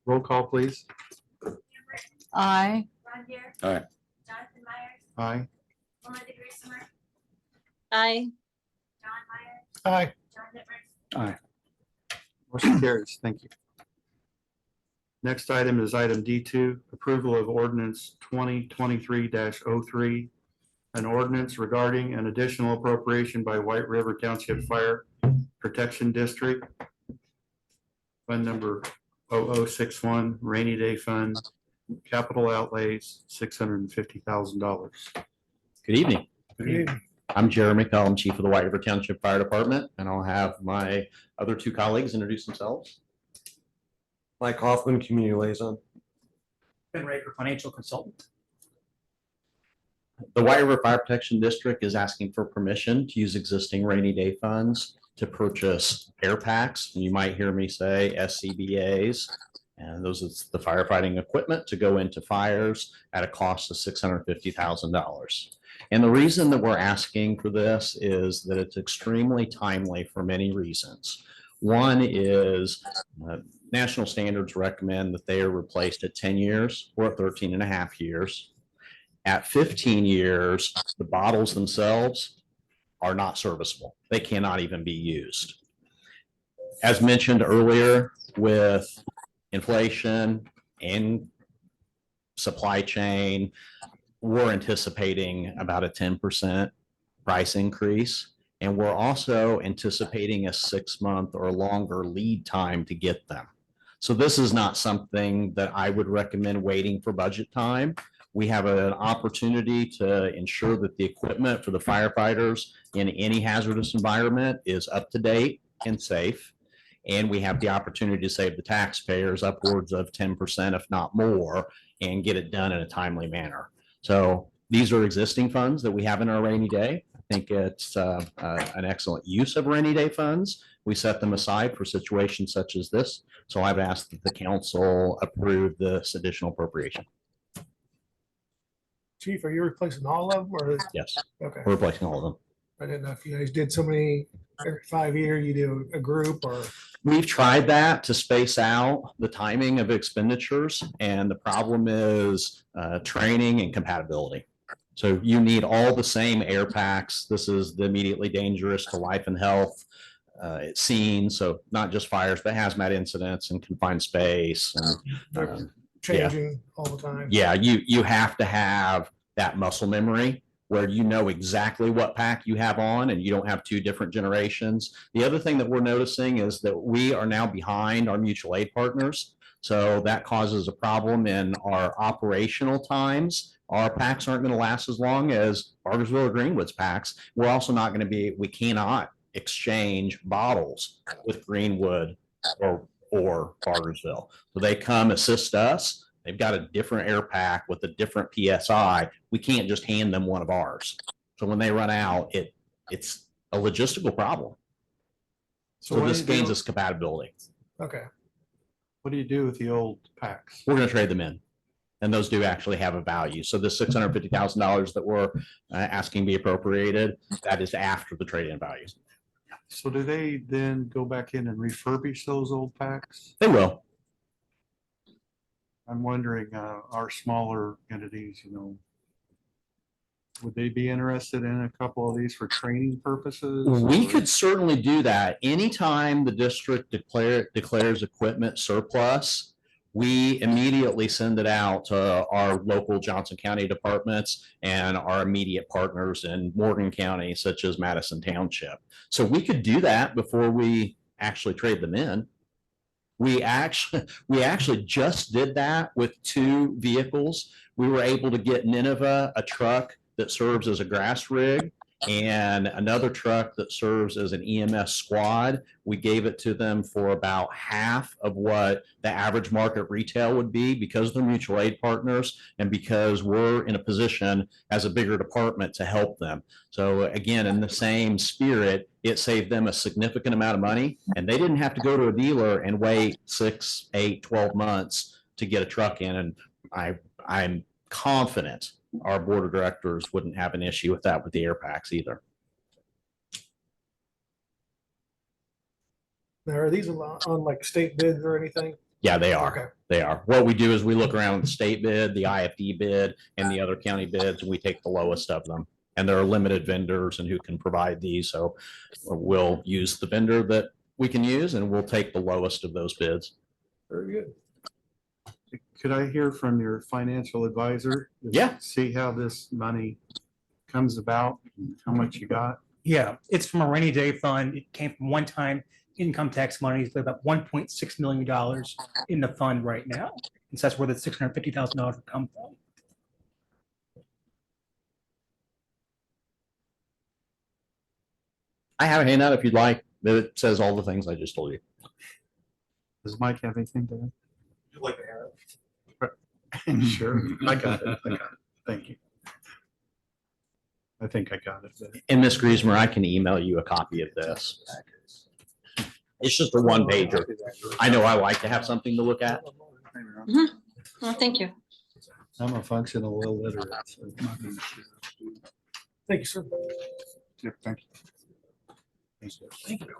Roll call, please. Amber, Aye. Ron Deere. Aye. Jonathan Myers, Aye. Melinda Grayson, Aye. John Myers, Aye. John Dittmer. Aye. Motion carries. Thank you. Next item is item D2, approval of ordinance 2023-03, an ordinance regarding an additional appropriation by White River Township Fire Protection District. Fund number 0061, rainy day fund, capital outlays, $650,000. Good evening. Good evening. I'm Jeremy Cullum, Chief of the White River Township Fire Department, and I'll have my other two colleagues introduce themselves. Mike Hoffman, Community Liaison. Ben Raker, Financial Consultant. The White River Fire Protection District is asking for permission to use existing rainy day funds to purchase air packs. And you might hear me say SCBAs. And those is the firefighting equipment to go into fires at a cost of $650,000. And the reason that we're asking for this is that it's extremely timely for many reasons. One is national standards recommend that they are replaced at 10 years or at 13 and a half years. At 15 years, the bottles themselves are not serviceable. They cannot even be used. As mentioned earlier, with inflation and supply chain, we're anticipating about a 10% price increase. And we're also anticipating a 6-month or longer lead time to get them. So this is not something that I would recommend waiting for budget time. We have an opportunity to ensure that the equipment for the firefighters in any hazardous environment is up to date and safe. And we have the opportunity to save the taxpayers upwards of 10%, if not more, and get it done in a timely manner. So these are existing funds that we have in our rainy day. I think it's an excellent use of rainy day funds. We set them aside for situations such as this. So I've asked that the council approve this additional appropriation. Chief, are you replacing all of them or? Yes, Okay. we're replacing all of them. I didn't know if you guys did so many every 5 years, you do a group or. We've tried that to space out the timing of expenditures, and the problem is training and compatibility. So you need all the same air packs. This is the immediately dangerous to life and health scene. So not just fires, but hazmat incidents and confined space. And, Changing all the time. yeah, you have to have that muscle memory where you know exactly what pack you have on and you don't have two different generations. The other thing that we're noticing is that we are now behind our mutual aid partners. So that causes a problem in our operational times. Our packs aren't going to last as long as Bargersville or Greenwood's packs. We're also not going to be, we cannot exchange bottles with Greenwood or Bargersville. So they come assist us. They've got a different air pack with a different PSI. We can't just hand them one of ours. So when they run out, it's a logistical problem. So this gains us compatibility. Okay. What do you do with the old packs? We're going to trade them in. And those do actually have a value. So the $650,000 that we're asking be appropriated, that is after the trade-in values. So do they then go back in and refurbish those old packs? They will. I'm wondering, our smaller entities, would they be interested in a couple of these for training purposes? We or- could certainly do that. Anytime the district declares equipment surplus, we immediately send it out to our local Johnson County departments and our immediate partners in Morgan County, such as Madison Township. So we could do that before we actually trade them in. We actually just did that with 2 vehicles. We were able to get Nineveh a truck that serves as a grass rig and another truck that serves as an EMS squad. We gave it to them for about half of what the average market retail would be because they're mutual aid partners and because we're in a position as a bigger department to help them. So again, in the same spirit, it saved them a significant amount of money and they didn't have to go to a dealer and wait 6, 8, 12 months to get a truck in. And I'm confident our board of directors wouldn't have an issue with that with the air packs either. Now, are these on like state bids or anything? Yeah, they are. Okay. They are. What we do is we look around the state bid, the IFD bid, and the other county bids, and we take the lowest of them. And there are limited vendors and who can provide these. So we'll use the vendor that we can use and we'll take the lowest of those bids. Very good. Could I hear from your financial advisor? Yeah. See how this money comes about, and how much you got? Yeah, it's from a rainy day fund. It came from one-time income tax money. It's about $1.6 million in the fund right now. And so that's where the $650,000 would come from. I have a handout if you'd like, that it says all the things I just told you. Does Mike have anything to add? You'd like to have it? Sure, I got it. Thank you. I think I got it. And Ms. Griesmer, I can email you a copy of this. It's just a 1-pager. I know I like to have something to look at. Well, thank you. I'm a functional illiterate. So. Thank you, sir. Yeah, thank you. Thank you.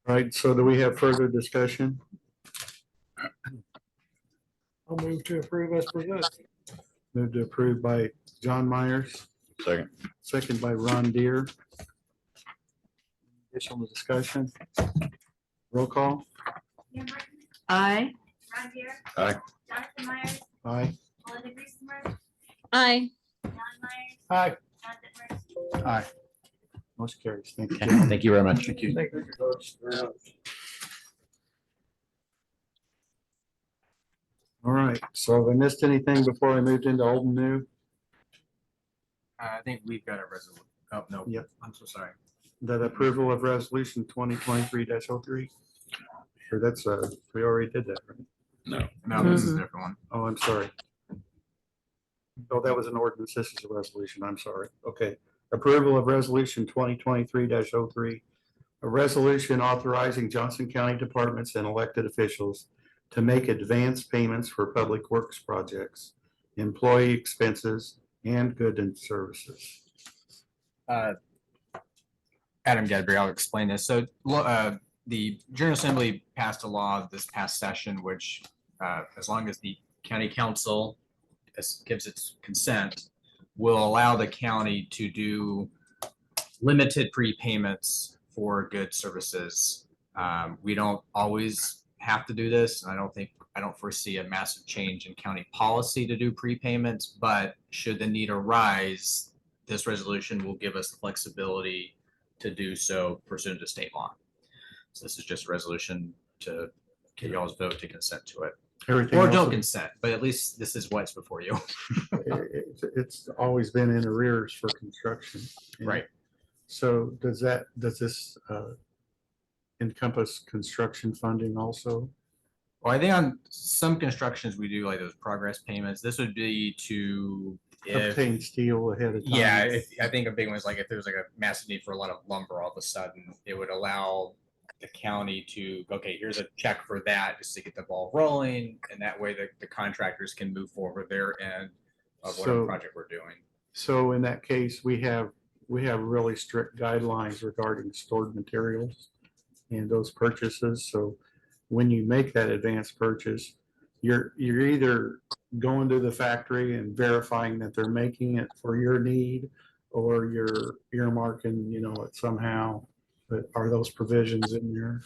All right, so do we have further discussion? I'll move to approve as presented. Move to approve by John Myers. Second. Second by Ron Deere. Additional discussion? Roll call? Ian Martin, Aye. Ron Deere, Aye. Jonathan Myers, Aye. Melinda Griesmer, Aye. John Myers, Aye. John Dittmer. Aye. Motion carries. Thank you. Okay, thank you very much. Thank you. Thank you. All right, so have I missed anything before I moved into old and new? I think we've got a resolution. Oh, no. Yep. I'm so sorry. That approval of resolution 2023-03? Or that's, we already did that, right? No. No, this is a different one. Oh, I'm sorry. Oh, that was an ordinance. This is a resolution. I'm sorry. Okay. Approval of resolution 2023-03. A resolution authorizing Johnson County departments and elected officials to make advance payments for public works projects, employee expenses, and goods and services. Adam Gadbury, I'll explain this. So the General Assembly passed a law this past session, which as long as the county council gives its consent, will allow the county to do limited prepayments for goods services. We don't always have to do this. And I don't foresee a massive change in county policy to do prepayments, but should the need arise, this resolution will give us the flexibility to do so pursuant to state law. So this is just a resolution to get y'all's vote to consent to it. Everything Or else don't is- consent, but at least this is what's before you. It's always been in arrears for construction. Right. So does this encompass construction funding also? Well, I think on some constructions, we do like those progress payments. This would be to Obtain steel ahead of time? Yeah, I think a big one is like if there's like a massive need for a lot of lumber all of a sudden, it would allow the county to, okay, here's a check for that just to get the ball rolling. And that way the contractors can move forward their end of whatever So- project we're doing. So in that case, we have really strict guidelines regarding stored materials and those purchases. So when you make that advanced purchase, you're either going to the factory and verifying that they're making it for your need, or you're earmarking, it somehow. But are those provisions in there?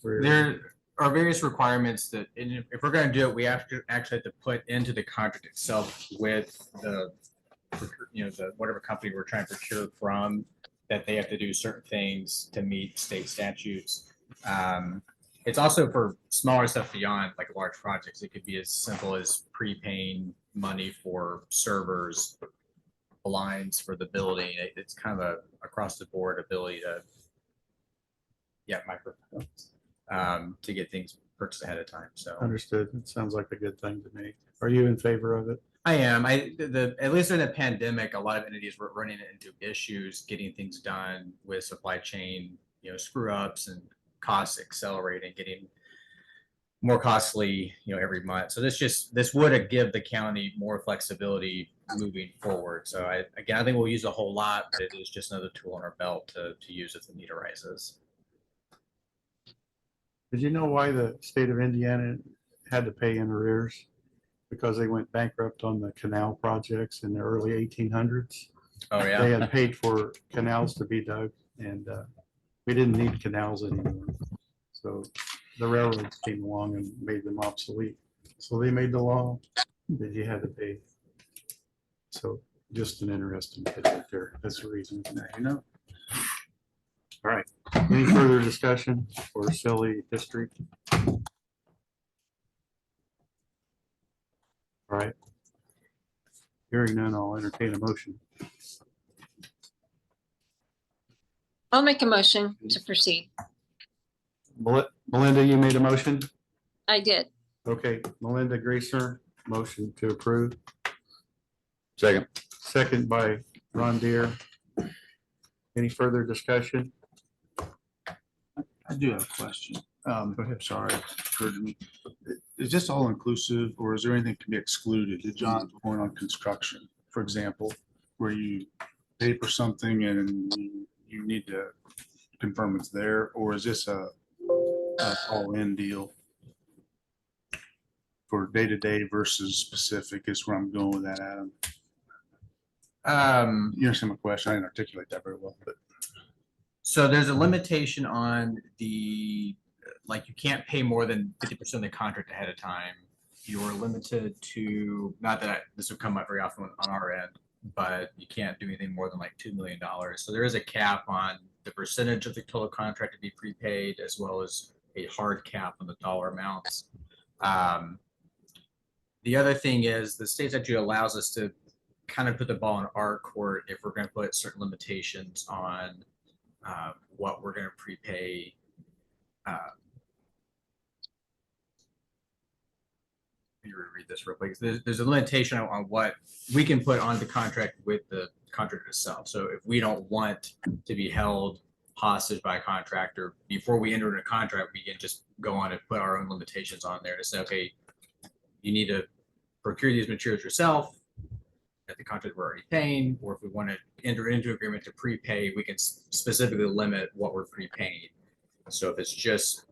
There are various requirements that, and if we're going to do it, we have to actually have to put into the contract itself with the whatever company we're trying to procure from. that they have to do certain things to meet state statutes. It's also for smaller stuff beyond like large projects. It could be as simple as prepaying money for servers, lines for the building. It's kind of a across the board ability to, microphones, to get things purchased ahead of time. So Understood. It sounds like a good thing to me. Are you in favor of it? I am. At least in the pandemic, a lot of entities were running into issues getting things done with supply chain, screw ups and costs accelerating, getting more costly, every month. So this would give the county more flexibility moving forward. So I think we'll use a whole lot, but it is just another tool in our belt to use if the need arises. Did you know why the state of Indiana had to pay in arrears? Because they went bankrupt on the canal projects in the early 1800s. Oh, yeah. They had paid for canals to be dug, and we didn't need canals anymore. So the railroads came along and made them obsolete. So they made the law that you had to pay. So just an interesting bit right there. That's the reason. Now you know. All right. Any further discussion for silly history? All right. Hearing none, I'll entertain a motion. I'll make a motion to proceed. Melinda, you made a motion? I did. Okay, Melinda Greaser, motion to approve. Second. Second by Ron Deere. Any further discussion? I do have a question. Go ahead. Sorry, it occurred to me. Is this all inclusive, or is there anything to be excluded? Did John's point on construction, for example, where you pay for something and you need to confirm it's there, or is this a all-in deal for day-to-day versus specific? Is where I'm going with that, Adam. You understand my question? I didn't articulate that very well, but. So there's a limitation on you can't pay more than 50% of the contract ahead of time. You're limited to, not that this would come up very often on our end, but you can't do anything more than like $2 million. So there is a cap on the percentage of the total contract to be prepaid, as well as a hard cap on the dollar amounts. The other thing is the state statute allows us to kind of put the ball in our court if we're going to put certain limitations on what we're going to prepay. Let me reread this real quick. There's a limitation on what we can put on the contract with the contractor itself. So if we don't want to be held hostage by a contractor before we enter into a contract, we can just go on and put our own limitations on there to say, okay, you need to procure these materials yourself at the contract we're already paying, or if we want to enter into agreement to prepay, we can specifically limit what we're prepaying. So if it's just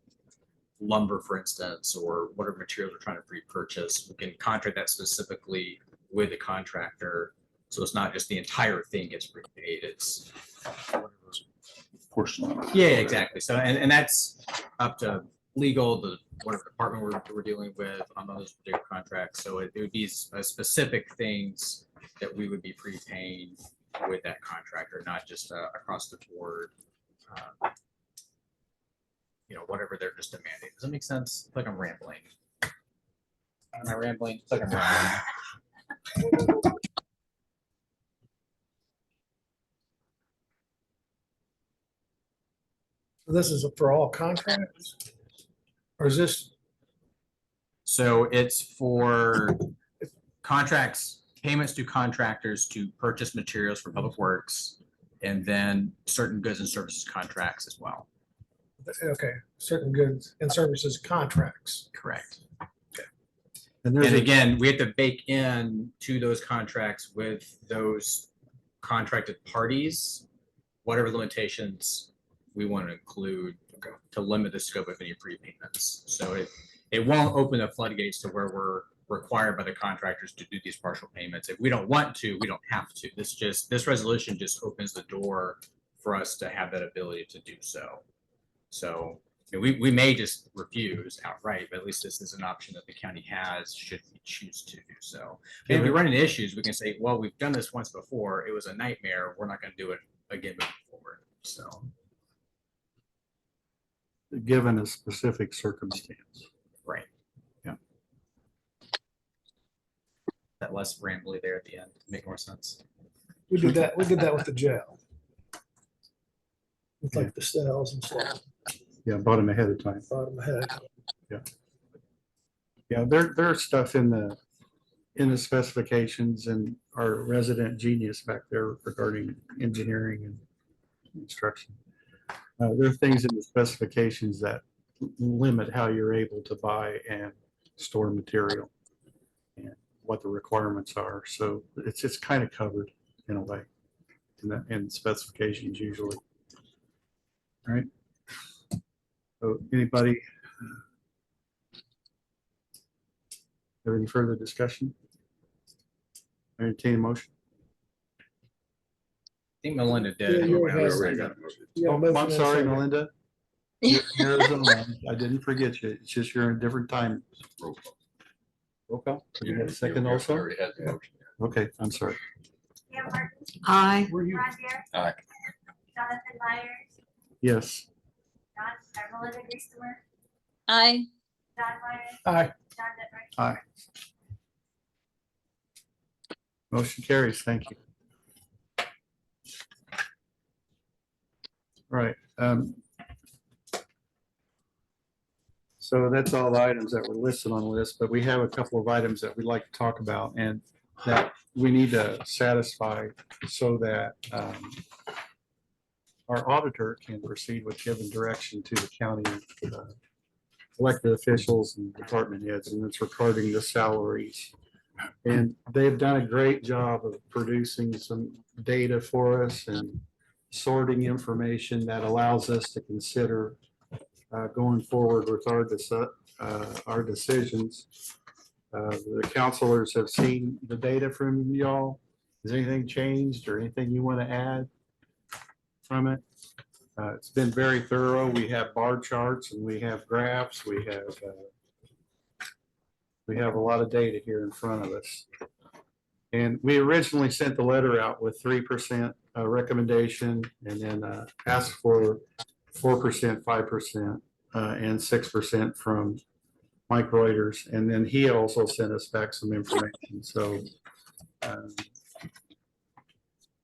lumber, for instance, or whatever materials we're trying to pre-purchase, we can contract that specifically with the contractor. So it's not just the entire thing gets prepaid, it's portion. Yeah, exactly. So, and that's up to legal, the whatever department we're dealing with on those particular contracts. So it would be specific things that we would be prepaying with that contractor, not just across the board, whatever they're just demanding. Does that make sense? It's like I'm rambling. Am I rambling? It's like I'm rambling. This is for all contracts? Or is this? So it's for contracts, payments to contractors to purchase materials for public works, and then certain goods and services contracts as well. Okay, certain goods and services contracts. Correct. And And again, we have to bake in to those contracts with those contracted parties, whatever limitations we want to include to limit the scope of any prepayments. So it won't open the floodgates to where we're required by the contractors to do these partial payments. If we don't want to, we don't have to. This resolution just opens the door for us to have that ability to do so. So we may just refuse outright, but at least this is an option that the county has should we choose to do so. And if we run into issues, we can say, well, we've done this once before. It was a nightmare. We're not going to do it again moving forward. So. Given a specific circumstance. Right. Yeah. That less rambly there at the end, make more sense. We did that with the jail. With like the cells and stuff. Yeah, bought them ahead of time. Bottom ahead. Yeah. Yeah, there's stuff in the specifications and our resident genius back there regarding engineering and construction. There are things in the specifications that limit how you're able to buy and store material and what the requirements are. So it's kind of covered in a way in specifications usually. All right. So anybody have any further discussion? Entertain a motion. I think Melinda did. Yeah, Oh, I'm sorry, Melinda. You're in Arizona. I didn't forget you. It's just you're in a different time. Roll call. You got a second also? Okay, I'm sorry. Cam Martin, Aye. Ron Deere, Aye. Jonathan Myers, Yes. Melinda Griesmer, Aye. John Myers, Aye. John Bitmer. Aye. Motion carries. Thank you. Right. So that's all the items that were listed on the list, but we have a couple of items that we'd like to talk about and that we need to satisfy so that our auditor can proceed with giving direction to the county elected officials and department heads, and it's regarding the salaries. And they've done a great job of producing some data for us and sorting information that allows us to consider going forward with our decisions. The counselors have seen the data from y'all. Has anything changed or anything you want to add from it? It's been very thorough. We have bar charts and we have graphs. We have a lot of data here in front of us. And we originally sent the letter out with 3% recommendation and then asked for 4%, 5%, and 6% from Mike Reuters. And then he also sent us back some information. So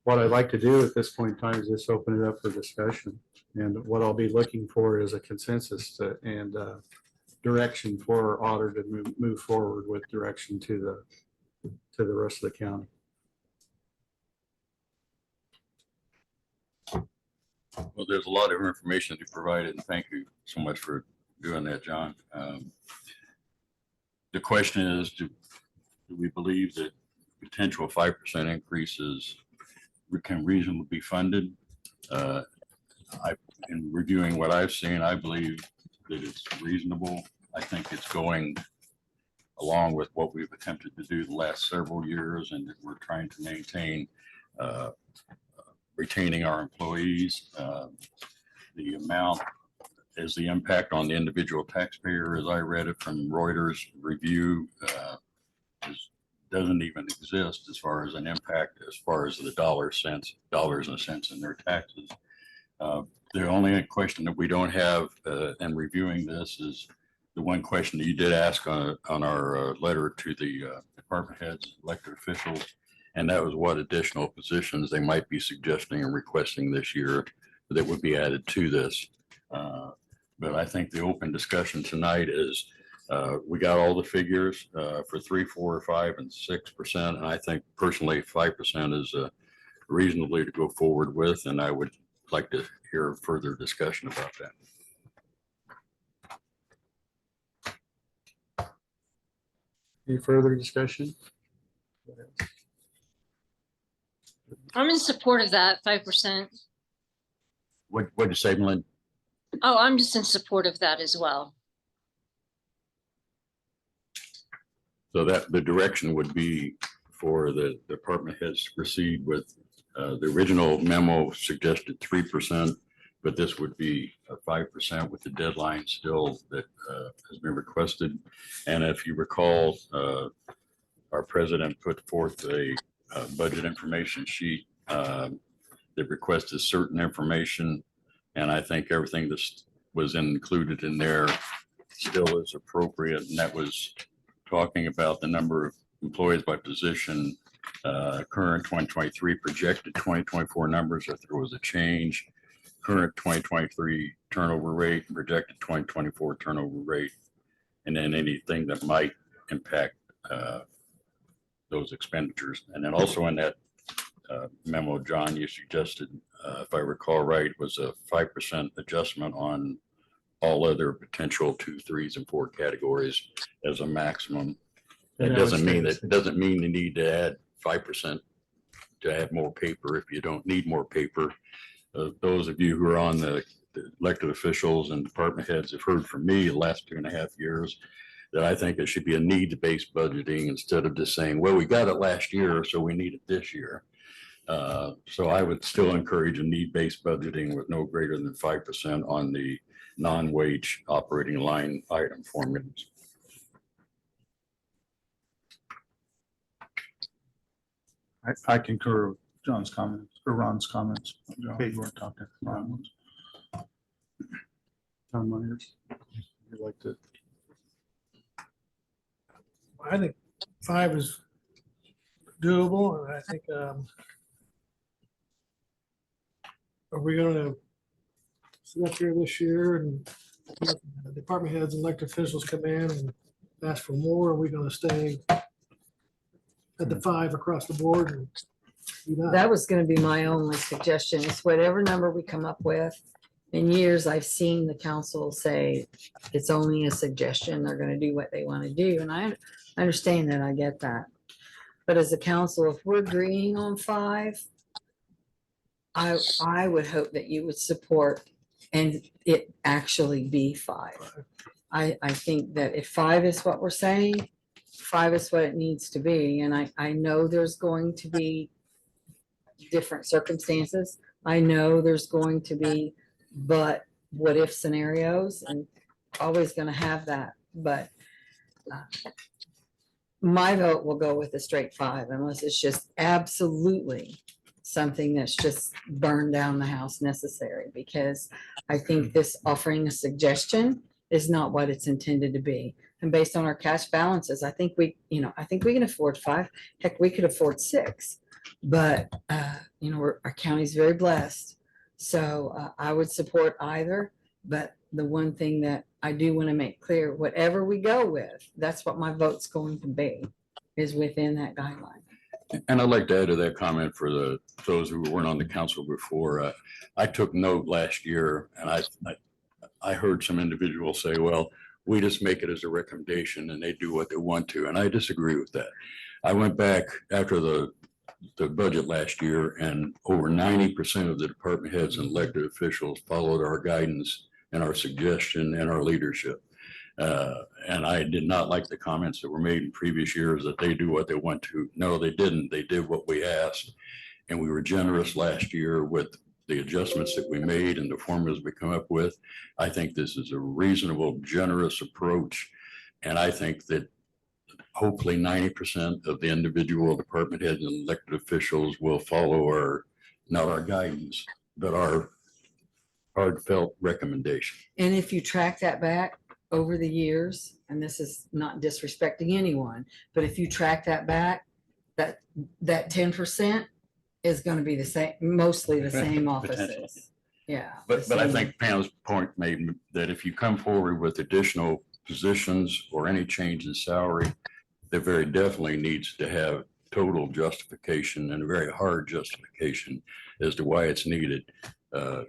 what I'd like to do at this point in time is just open it up for discussion. And what I'll be looking for is a consensus and direction for our auditor to move forward with direction to the rest of the county. Well, there's a lot of information to provide, and thank you so much for doing that, John. The question is, do we believe that potential 5% increases can reasonably be funded? In reviewing what I've seen, I believe that it's reasonable. I think it's going along with what we've attempted to do the last several years, and that we're trying to maintain retaining our employees. The amount is the impact on the individual taxpayer, as I read it from Reuters review, doesn't even exist as far as an impact, as far as the dollars and cents in their taxes. The only question that we don't have in reviewing this is the one question that you did ask on our letter to the department heads, elected officials, and that was what additional positions they might be suggesting and requesting this year that would be added to this. But I think the open discussion tonight is we got all the figures for 3, 4, 5, and 6%. And I think personally 5% is reasonably to go forward with, and I would like to hear further discussion about that. Any further discussion? I'm in support of that 5%. What did you say, Melinda? Oh, I'm just in support of that as well. So that the direction would be for the department heads to proceed with the original memo suggested 3%, but this would be 5% with the deadline still that has been requested. And if you recall, our president put forth a budget information sheet that requested certain information. And I think everything that was included in there still is appropriate. And that was talking about the number of employees by position, current 2023 projected 2024 numbers, if there was a change, current 2023 turnover rate, and projected 2024 turnover rate, and then anything that might impact those expenditures. And then also in that memo, John, you suggested, if I recall right, was a 5% adjustment on all other potential 2, 3s, and 4 categories as a maximum. It doesn't mean you need to add 5% to add more paper if you don't need more paper. Those of you who are on the elected officials and department heads have heard from me the last 2.5 years that I think it should be a needs-based budgeting instead of just saying, well, we got it last year, so we need it this year. So I would still encourage a need-based budgeting with no greater than 5% on the non-wage operating line item formulas. I concur with John's comments or Ron's comments. John, you weren't talking. Ron was. John Myers, you'd like to? I think 5 is doable, and I think, are we gonna sit up here this year and let the department heads and elected officials come in and ask for more? Are we gonna stay at the 5 across the board? And do That was gonna be my only suggestion, is whatever number we come up with. In years, I've seen the council say it's only a suggestion, they're gonna do what they wanna do, and I understand that, I get that. But as a council, if we're agreeing on 5, I would hope that you would support and it actually be 5. I think that if 5 is what we're saying, 5 is what it needs to be, and I know there's going to be different circumstances. I know there's going to be but what if scenarios, and always gonna have that, but my vote will go with a straight 5 unless it's just absolutely something that's just burned down the house necessary, because I think this offering a suggestion is not what it's intended to be. And based on our cash balances, I think we can afford 5. Heck, we could afford 6, but our county's very blessed. So I would support either, but the one thing that I do want to make clear, whatever we go with, that's what my vote's going to be, is within that guideline. And I'd like to add to that comment for those who weren't on the council before. I took note last year, and I heard some individuals say, well, we just make it as a recommendation and they do what they want to. And I disagree with that. I went back after the budget last year, and over 90% of the department heads and elected officials followed our guidance and our suggestion and our leadership. And I did not like the comments that were made in previous years that they do what they want to. No, they didn't. They did what we asked. And we were generous last year with the adjustments that we made and the formulas we come up with. I think this is a reasonable, generous approach. And I think that hopefully 90% of the individual department heads and elected officials will follow not our guidance, but our heartfelt recommendation. And if you track that back over the years, and this is not disrespecting anyone, but if you track that back, that 10% is going to be the same, mostly the same offices. Yeah. But I think Pam's point made that if you come forward with additional positions or any change in salary, there very definitely needs to have total justification and a very hard justification as to why it's needed,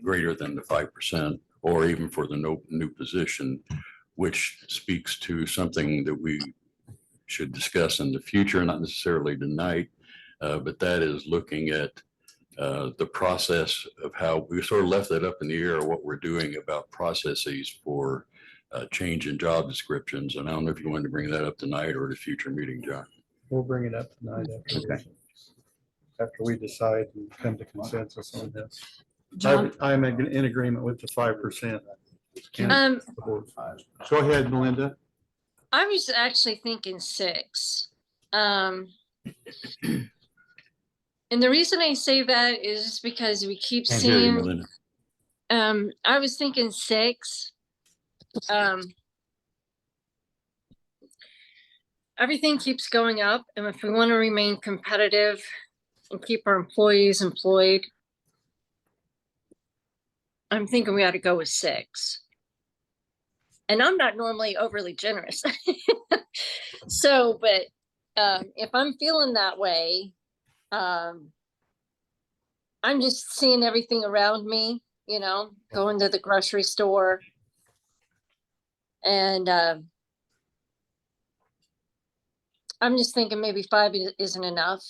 greater than the 5%, or even for the new position, which speaks to something that we should discuss in the future, not necessarily tonight, but that is looking at the process of how we sort of left that up in the air, what we're doing about processes for change in job descriptions. And I don't know if you wanted to bring that up tonight or at a future meeting, John. We'll bring it up tonight after we decide and come to consensus on this. John? I'm in agreement with the 5%. Go ahead, Melinda. I was actually thinking 6. And the reason I say that is just because we keep Can't hear you, seeing, Melinda. I was thinking 6. Everything keeps going up, and if we want to remain competitive and keep our employees employed, I'm thinking we ought to go with 6. And I'm not normally overly generous. So, but if I'm feeling that way, I'm just seeing everything around me, going to the grocery store. And I'm just thinking maybe 5 isn't enough.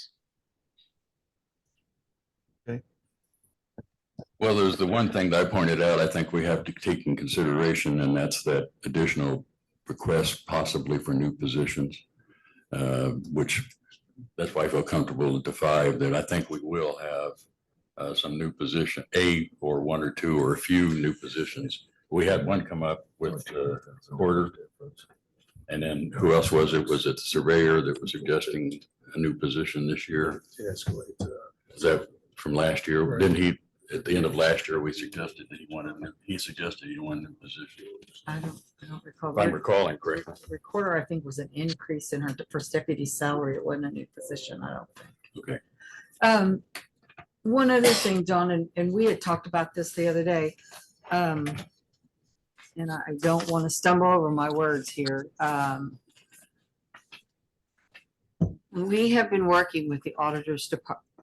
Well, there's the one thing that I pointed out, I think we have to take in consideration, and that's that additional request possibly for new positions, which that's why I feel comfortable at the 5, that I think we will have some new position, or 1 or 2 or a few new positions. We had one come up with Porter. And then who else was it? Was it the surveyor that was suggesting a new position this year? Is that from last year? Didn't he, at the end of last year, we suggested that he suggested he wanted a new position? I don't recall. If I'm recalling correctly. Recorder, I think, was an increase in her first deputy salary. It wasn't a new position, I don't think. Okay. One other thing, John, and we had talked about this the other day. And I don't want to stumble over my words here. We have been working with the auditor's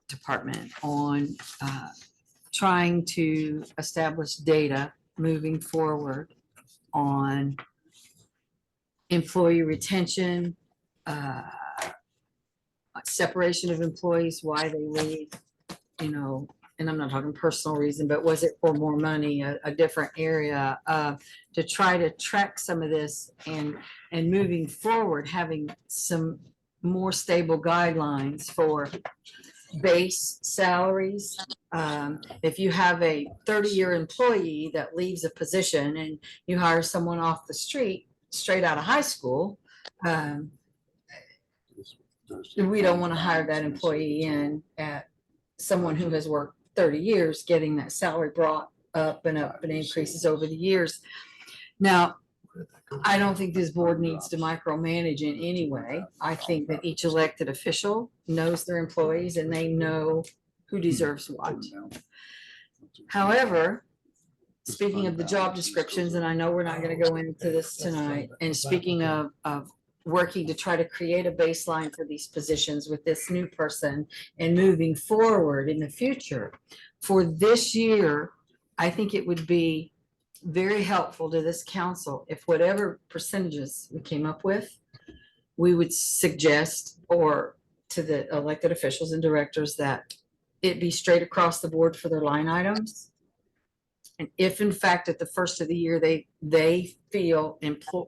department on trying to establish data moving forward on employee retention, separation of employees, why they leave, and I'm not talking personal reason, but was it for more money, a different area, to try to track some of this and moving forward, having some more stable guidelines for base salaries. If you have a 30-year employee that leaves a position and you hire someone off the street, straight out of high school, we don't want to hire that employee in at someone who has worked 30 years, getting that salary brought up and increases over the years. Now, I don't think this board needs to micromanage in any way. I think that each elected official knows their employees and they know who deserves what. However, speaking of the job descriptions, and I know we're not going to go into this tonight, and speaking of working to try to create a baseline for these positions with this new person and moving forward in the future. For this year, I think it would be very helpful to this council if whatever percentages we came up with, we would suggest, or to the elected officials and directors, that it be straight across the board for their line items. And if in fact at the first of the year they feel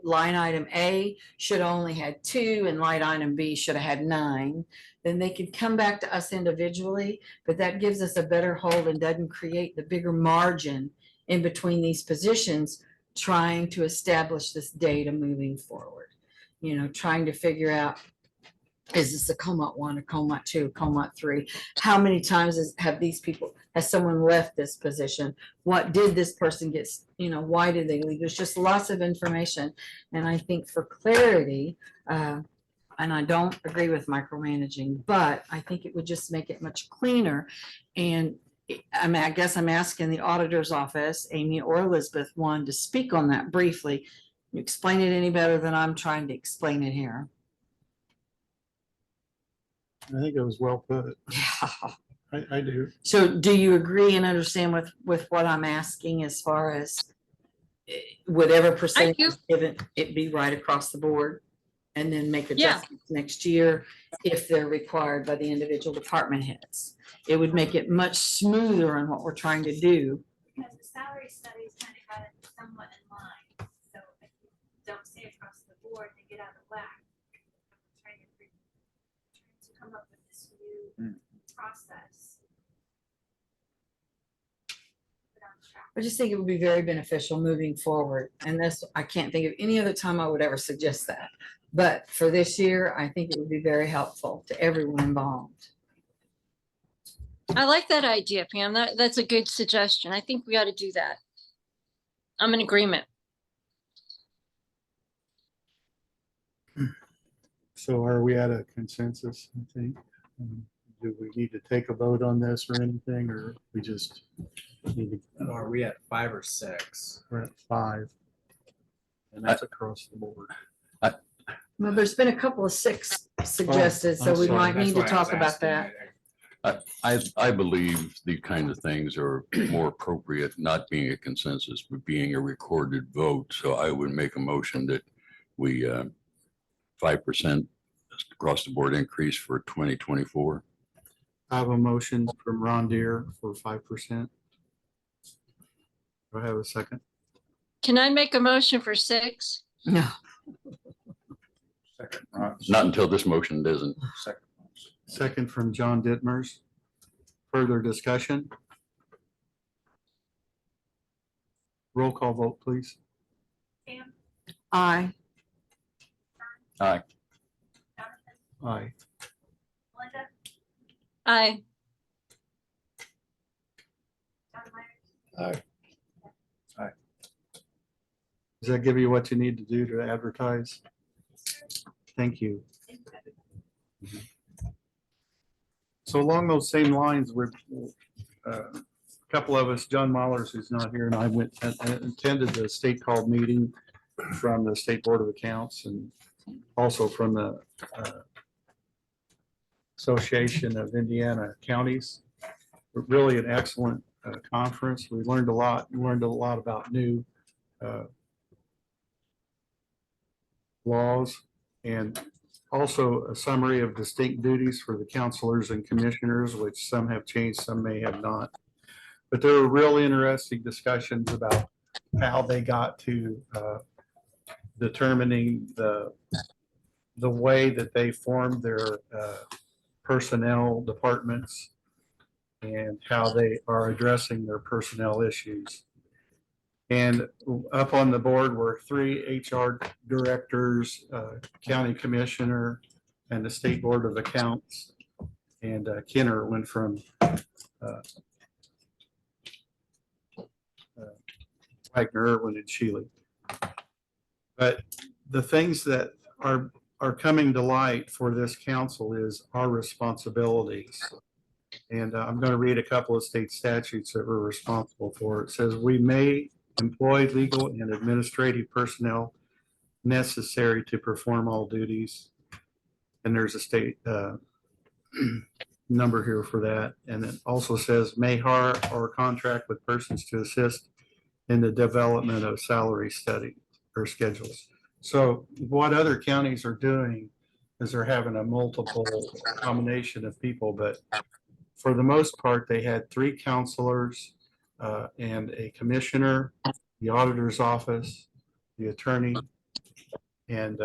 line item A should only had 2 and line item B should have had 9, then they could come back to us individually, but that gives us a better hold and doesn't create the bigger margin in between these positions, trying to establish this data moving forward. Trying to figure out, is this a COMAT 1, a COMAT 2, COMAT 3? How many times has someone left this position? What did this person get, why did they leave? There's just lots of information. And I think for clarity, and I don't agree with micromanaging, but I think it would just make it much cleaner. And I guess I'm asking the auditor's office, Amy or Elizabeth, one, to speak on that briefly. You explain it any better than I'm trying to explain it here. I think it was well put. Yeah. I do. So do you agree and understand with what I'm asking as far as whatever percentage given, it be right across the board, and then make adjustments next year if they're required by the individual department heads? It would make it much smoother on what we're trying to do. Because the salary studies kind of got it somewhat in line. So if you don't say across the board, they get out of whack. Trying to come up with this new process. I just think it would be very beneficial moving forward. And I can't think of any other time I would ever suggest that. But for this year, I think it would be very helpful to everyone involved. I like that idea, Pam. That's a good suggestion. I think we ought to do that. I'm in agreement. So are we at a consensus, I think? Do we need to take a vote on this or anything, or we just need to? Are we at 5 or 6? We're at 5. And that's across the board. Well, there's been a couple of 6 suggested, so I'm we sorry. might need to That's why I was talk about asking. that. I believe these kind of things are more appropriate, not being a consensus, but being a recorded vote. So I would make a motion that we 5% across the board increase for 2024. I have a motion from Ron Deere for 5%. Do I have a second? Can I make a motion for 6? No. Not until this motion doesn't. Second from John Dittmers. Further discussion? Roll call vote, please. Pam, Aye. Aye. Jonathan, Aye. Melinda, Aye. John Myers. Aye. Does that give you what you need to do to advertise? Thank you. So along those same lines, we're a couple of us, John Mollers, who's not here, and I went and attended the state called meeting from the State Board of Accounts and also from the Association of Indiana Counties. Really an excellent conference. We learned a lot. We learned a lot about new laws and also a summary of distinct duties for the counselors and commissioners, which some have changed, some may have not. But there were really interesting discussions about how they got to determining the way that they formed their personnel departments and how they are addressing their personnel issues. And up on the board were 3 HR directors, county commissioner, and the State Board of Accounts. And Kenner went from Wagner, Irwin, and Shealy. But the things that are coming to light for this council is our responsibilities. And I'm going to read a couple of state statutes that we're responsible for. It says we may employ legal and administrative personnel necessary to perform all duties. And there's a state number here for that. And it also says may hire or contract with persons to assist in the development of salary study or schedules. So what other counties are doing is they're having a multiple combination of people, but for the most part, they had 3 counselors and a commissioner, the auditor's office, the attorney, and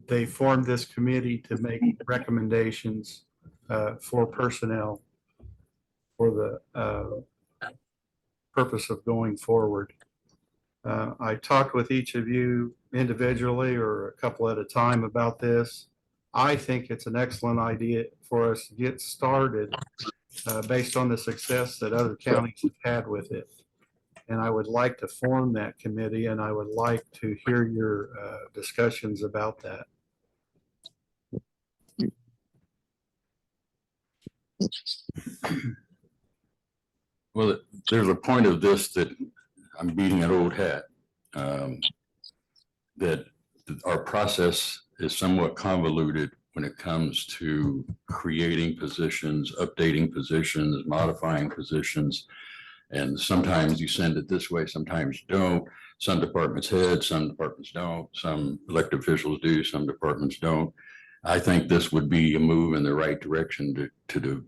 they formed this committee to make recommendations for personnel for the purpose of going forward. I talked with each of you individually or a couple at a time about this. I think it's an excellent idea for us to get started based on the success that other counties have had with it. And I would like to form that committee, and I would like to hear your discussions about that. Well, there's a point of this that I'm beating an old hat. That our process is somewhat convoluted when it comes to creating positions, updating positions, modifying positions. And sometimes you send it this way, sometimes you don't. Some departments head, some departments don't. Some elected officials do, some departments don't. I think this would be a move in the right direction to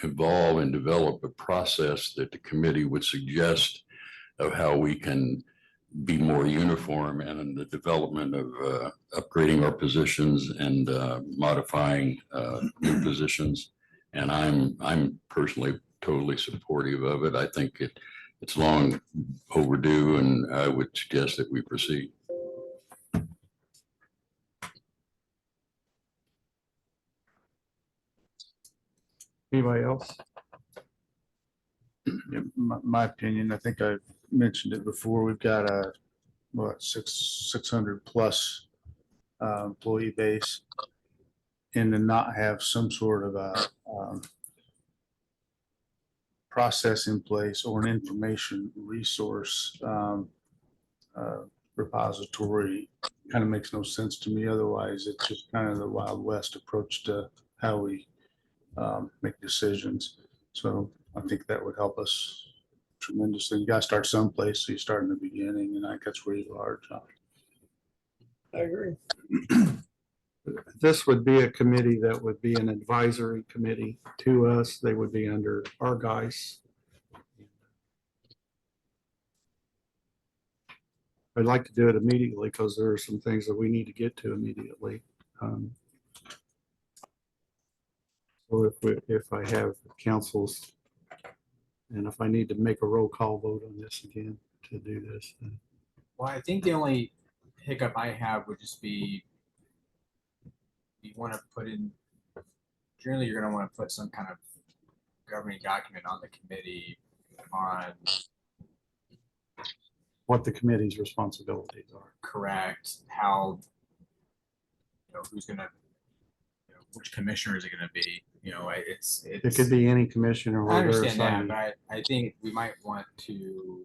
evolve and develop a process that the committee would suggest of how we can be more uniform and in the development of upgrading our positions and modifying new positions. And I'm personally totally supportive of it. I think it's long overdue, and I would suggest that we proceed. Anybody else? My opinion, I think I've mentioned it before, we've got a, what, 600 plus employee base. And to not have some sort of a process in place or an information resource repository kind of makes no sense to me. Otherwise, it's just kind of the Wild West approach to how we make decisions. So I think that would help us tremendously. You got to start someplace, so you start in the beginning, and I think that's where you are, John. I agree. This would be a committee that would be an advisory committee to us. They would be under our guise. I'd like to do it immediately because there are some things that we need to get to immediately. So if I have councils and if I need to make a roll call vote on this again to do this. Well, I think the only hiccup I have would just be you want to put in, generally you're going to want to put some kind of governing document on the committee on What the committee's responsibilities are. correct how, who's going to, which commissioner is it going to be? It could be any commissioner. I where they're understand that, assigned. but I think we might want to.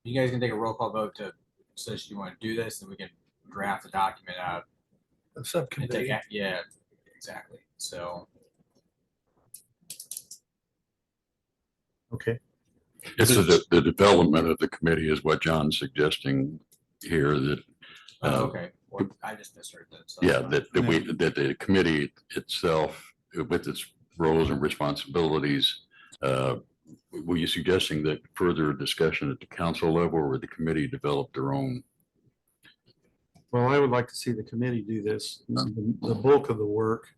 You guys can take a roll call vote to such you want to do this, and we can draft the document out. A And subcommittee. yeah, exactly. So Okay. It's the development of the committee is what John's suggesting here, that okay. Well, I just misheard that. So yeah, that the committee itself, with its roles and responsibilities, were you suggesting that further discussion at the council level, or the committee develop their own? Well, I would like to see the committee do this, the bulk of the work.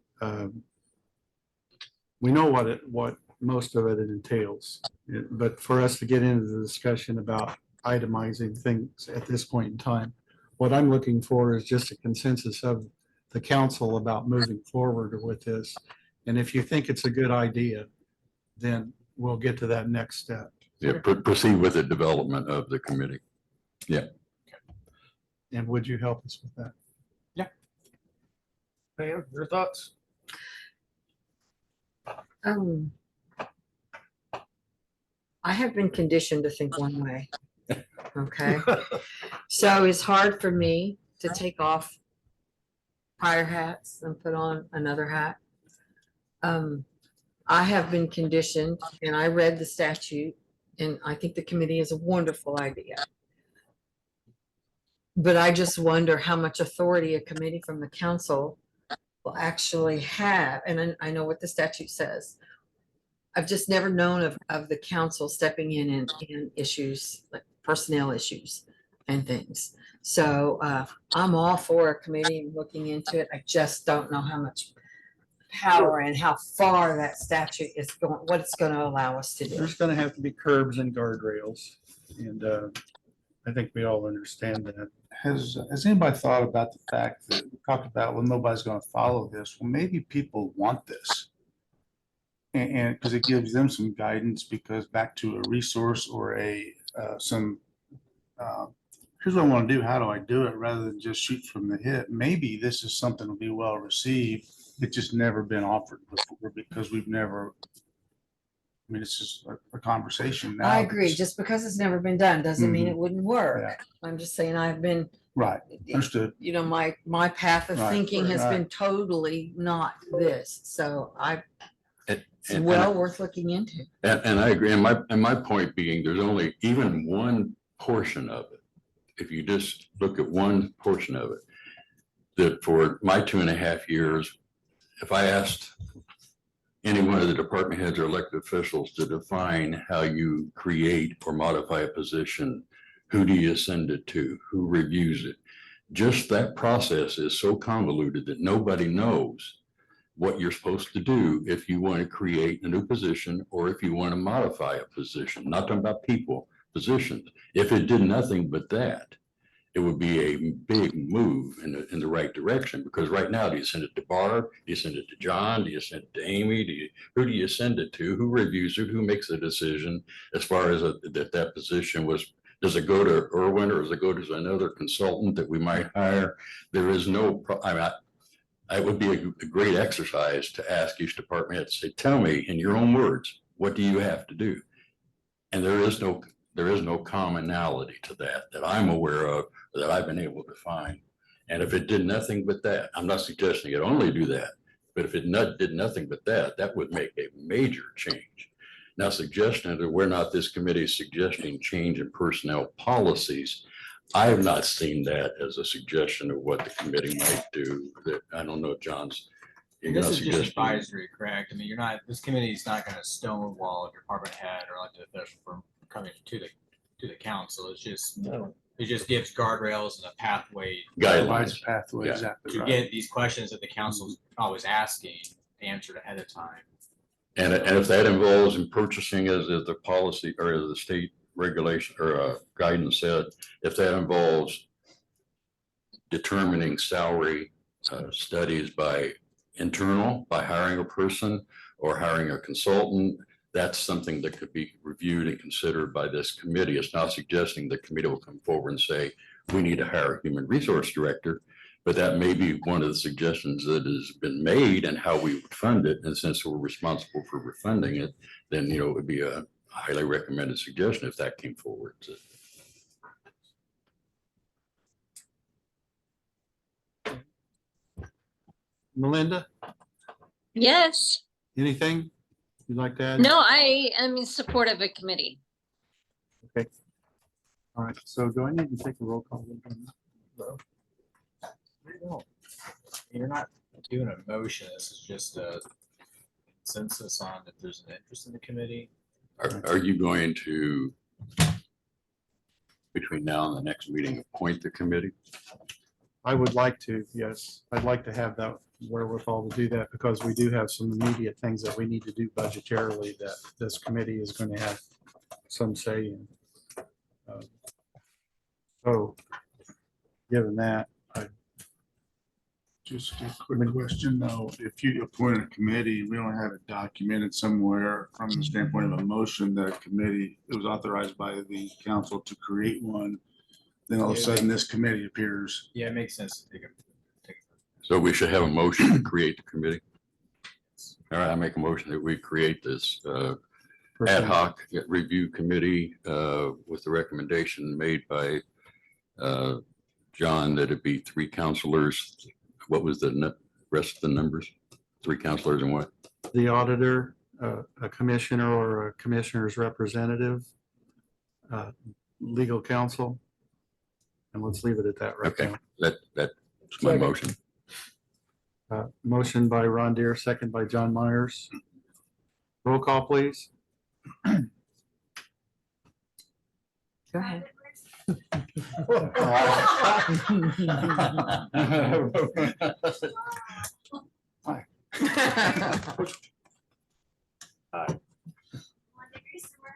We know what most of it entails, but for us to get into the discussion about itemizing things at this point in time, what I'm looking for is just a consensus of the council about moving forward with this. And if you think it's a good idea, then we'll get to that next step. Yeah, proceed with the development of the committee. Yeah. And would you help us with that? Pam, your thoughts? I have been conditioned to think one way. Okay. So it's hard for me to take off prior hats and put on another hat. I have been conditioned, and I read the statute, and I think the committee is a wonderful idea. But I just wonder how much authority a committee from the council will actually have. And I know what the statute says. I've just never known of the council stepping in issues, like personnel issues and things. So I'm all for a committee looking into it. I just don't know how much power and how far that statute is going, what it's going to allow us to do. There's going to have to be curbs and guardrails. And I think we all understand that. Has anybody thought about the fact that we talked about, well, nobody's going to follow this? Well, maybe people want this. And because it gives them some guidance, because back to a resource or here's what I want to do. How do I do it? Rather than just shoot from the hip. Maybe this is something that'll be well received. It's just never been offered before because we've never. I mean, it's just a conversation now. I agree. Just because it's never been done doesn't mean it wouldn't work. Yeah. I'm just saying I've been. Right. Understood. My path of Right, thinking has right. been totally not this. So it's And- well worth looking into. And I agree. And my point being, there's only even one portion of it. If you just look at one portion of it, that for my 2.5 years, if I asked any one of the department heads or elected officials to define how you create or modify a position, who do you send it to? Who reviews it? Just that process is so convoluted that nobody knows what you're supposed to do if you want to create a new position or if you want to modify a position. Not talking about people, positions. If it did nothing but that, it would be a big move in the right direction, because right now, do you send it to Barb? Do you send it to John? Do you send it to Amy? Who do you send it to? Who reviews it? Who makes the decision as far as that position was? Does it go to Irwin, or does it go to another consultant that we might hire? There is no, it would be a great exercise to ask each department head to say, tell me in your own words, what do you have to do? And there is no commonality to that I'm aware of, that I've been able to find. And if it did nothing but that, I'm not suggesting it only do that, but if it did nothing but that, that would make a major change. Now, suggestion that we're not, this committee is suggesting change in personnel policies. I have not seen that as a suggestion of what the committee might do. That I don't know, John's. This is just advisory, correct? I mean, this committee is not going to stonewall a department head or elected official from coming to the council. It's just, it just gives guardrails and a pathway. Guidelines, pathway, Yeah, exactly. to right. get these questions that the council's always asking answered ahead of time. And if that involves in purchasing, as the policy or as the state regulation or guidance said, if that involves determining salary studies by hiring a person or hiring a consultant, that's something that could be reviewed and considered by this committee. It's not suggesting the committee will come forward and say, we need to hire a human resource director, but that may be one of the suggestions that has been made and how we would fund it. And since we're responsible for refunding it, then, it would be a highly recommended suggestion if that came forward. Melinda, Yes. anything you'd like to add? No, I am in support of a committee. All right, so do I need to take a roll call? You're not doing a motion. This is just a consensus on if there's an interest in the committee. Are you going to, between now and the next meeting, appoint the committee? I would like to, yes. I'd like to have that wherewithal to do that, because we do have some immediate things that we need to do budgetarily that this committee is going to have some say in. So, given that, Just a quick question though, if you appoint a committee, we don't have it documented somewhere from the standpoint of a motion that a committee, it was authorized by the council to create one. Then all of a sudden this committee appears. Yeah, it makes sense to take So we should have a motion to create the committee. All right, I make a motion that we create this ad hoc review committee with the recommendation made by John that it be 3 counselors. What was the rest of the numbers? 3 counselors and what? the auditor, a commissioner or a commissioner's representative, legal counsel. And let's leave it at that right Okay, now. that's my Second. motion. Motion by Ron Deere, second by John Myers. Roll call, please. Go ahead. Melinda Griesmer,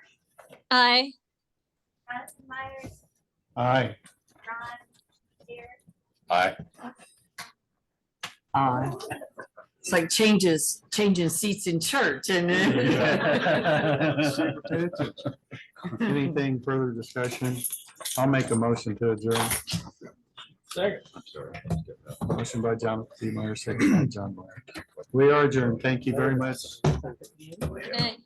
Aye. Jonathan Myers, Aye. Ron Deere, Aye. It's like changing seats in church and Anything further discussion? I'll make a motion to adjourn. Second. I'm sorry. Motion by John D. Myers, second by John Meyer. We are adjourned. Thank you very much. Good night.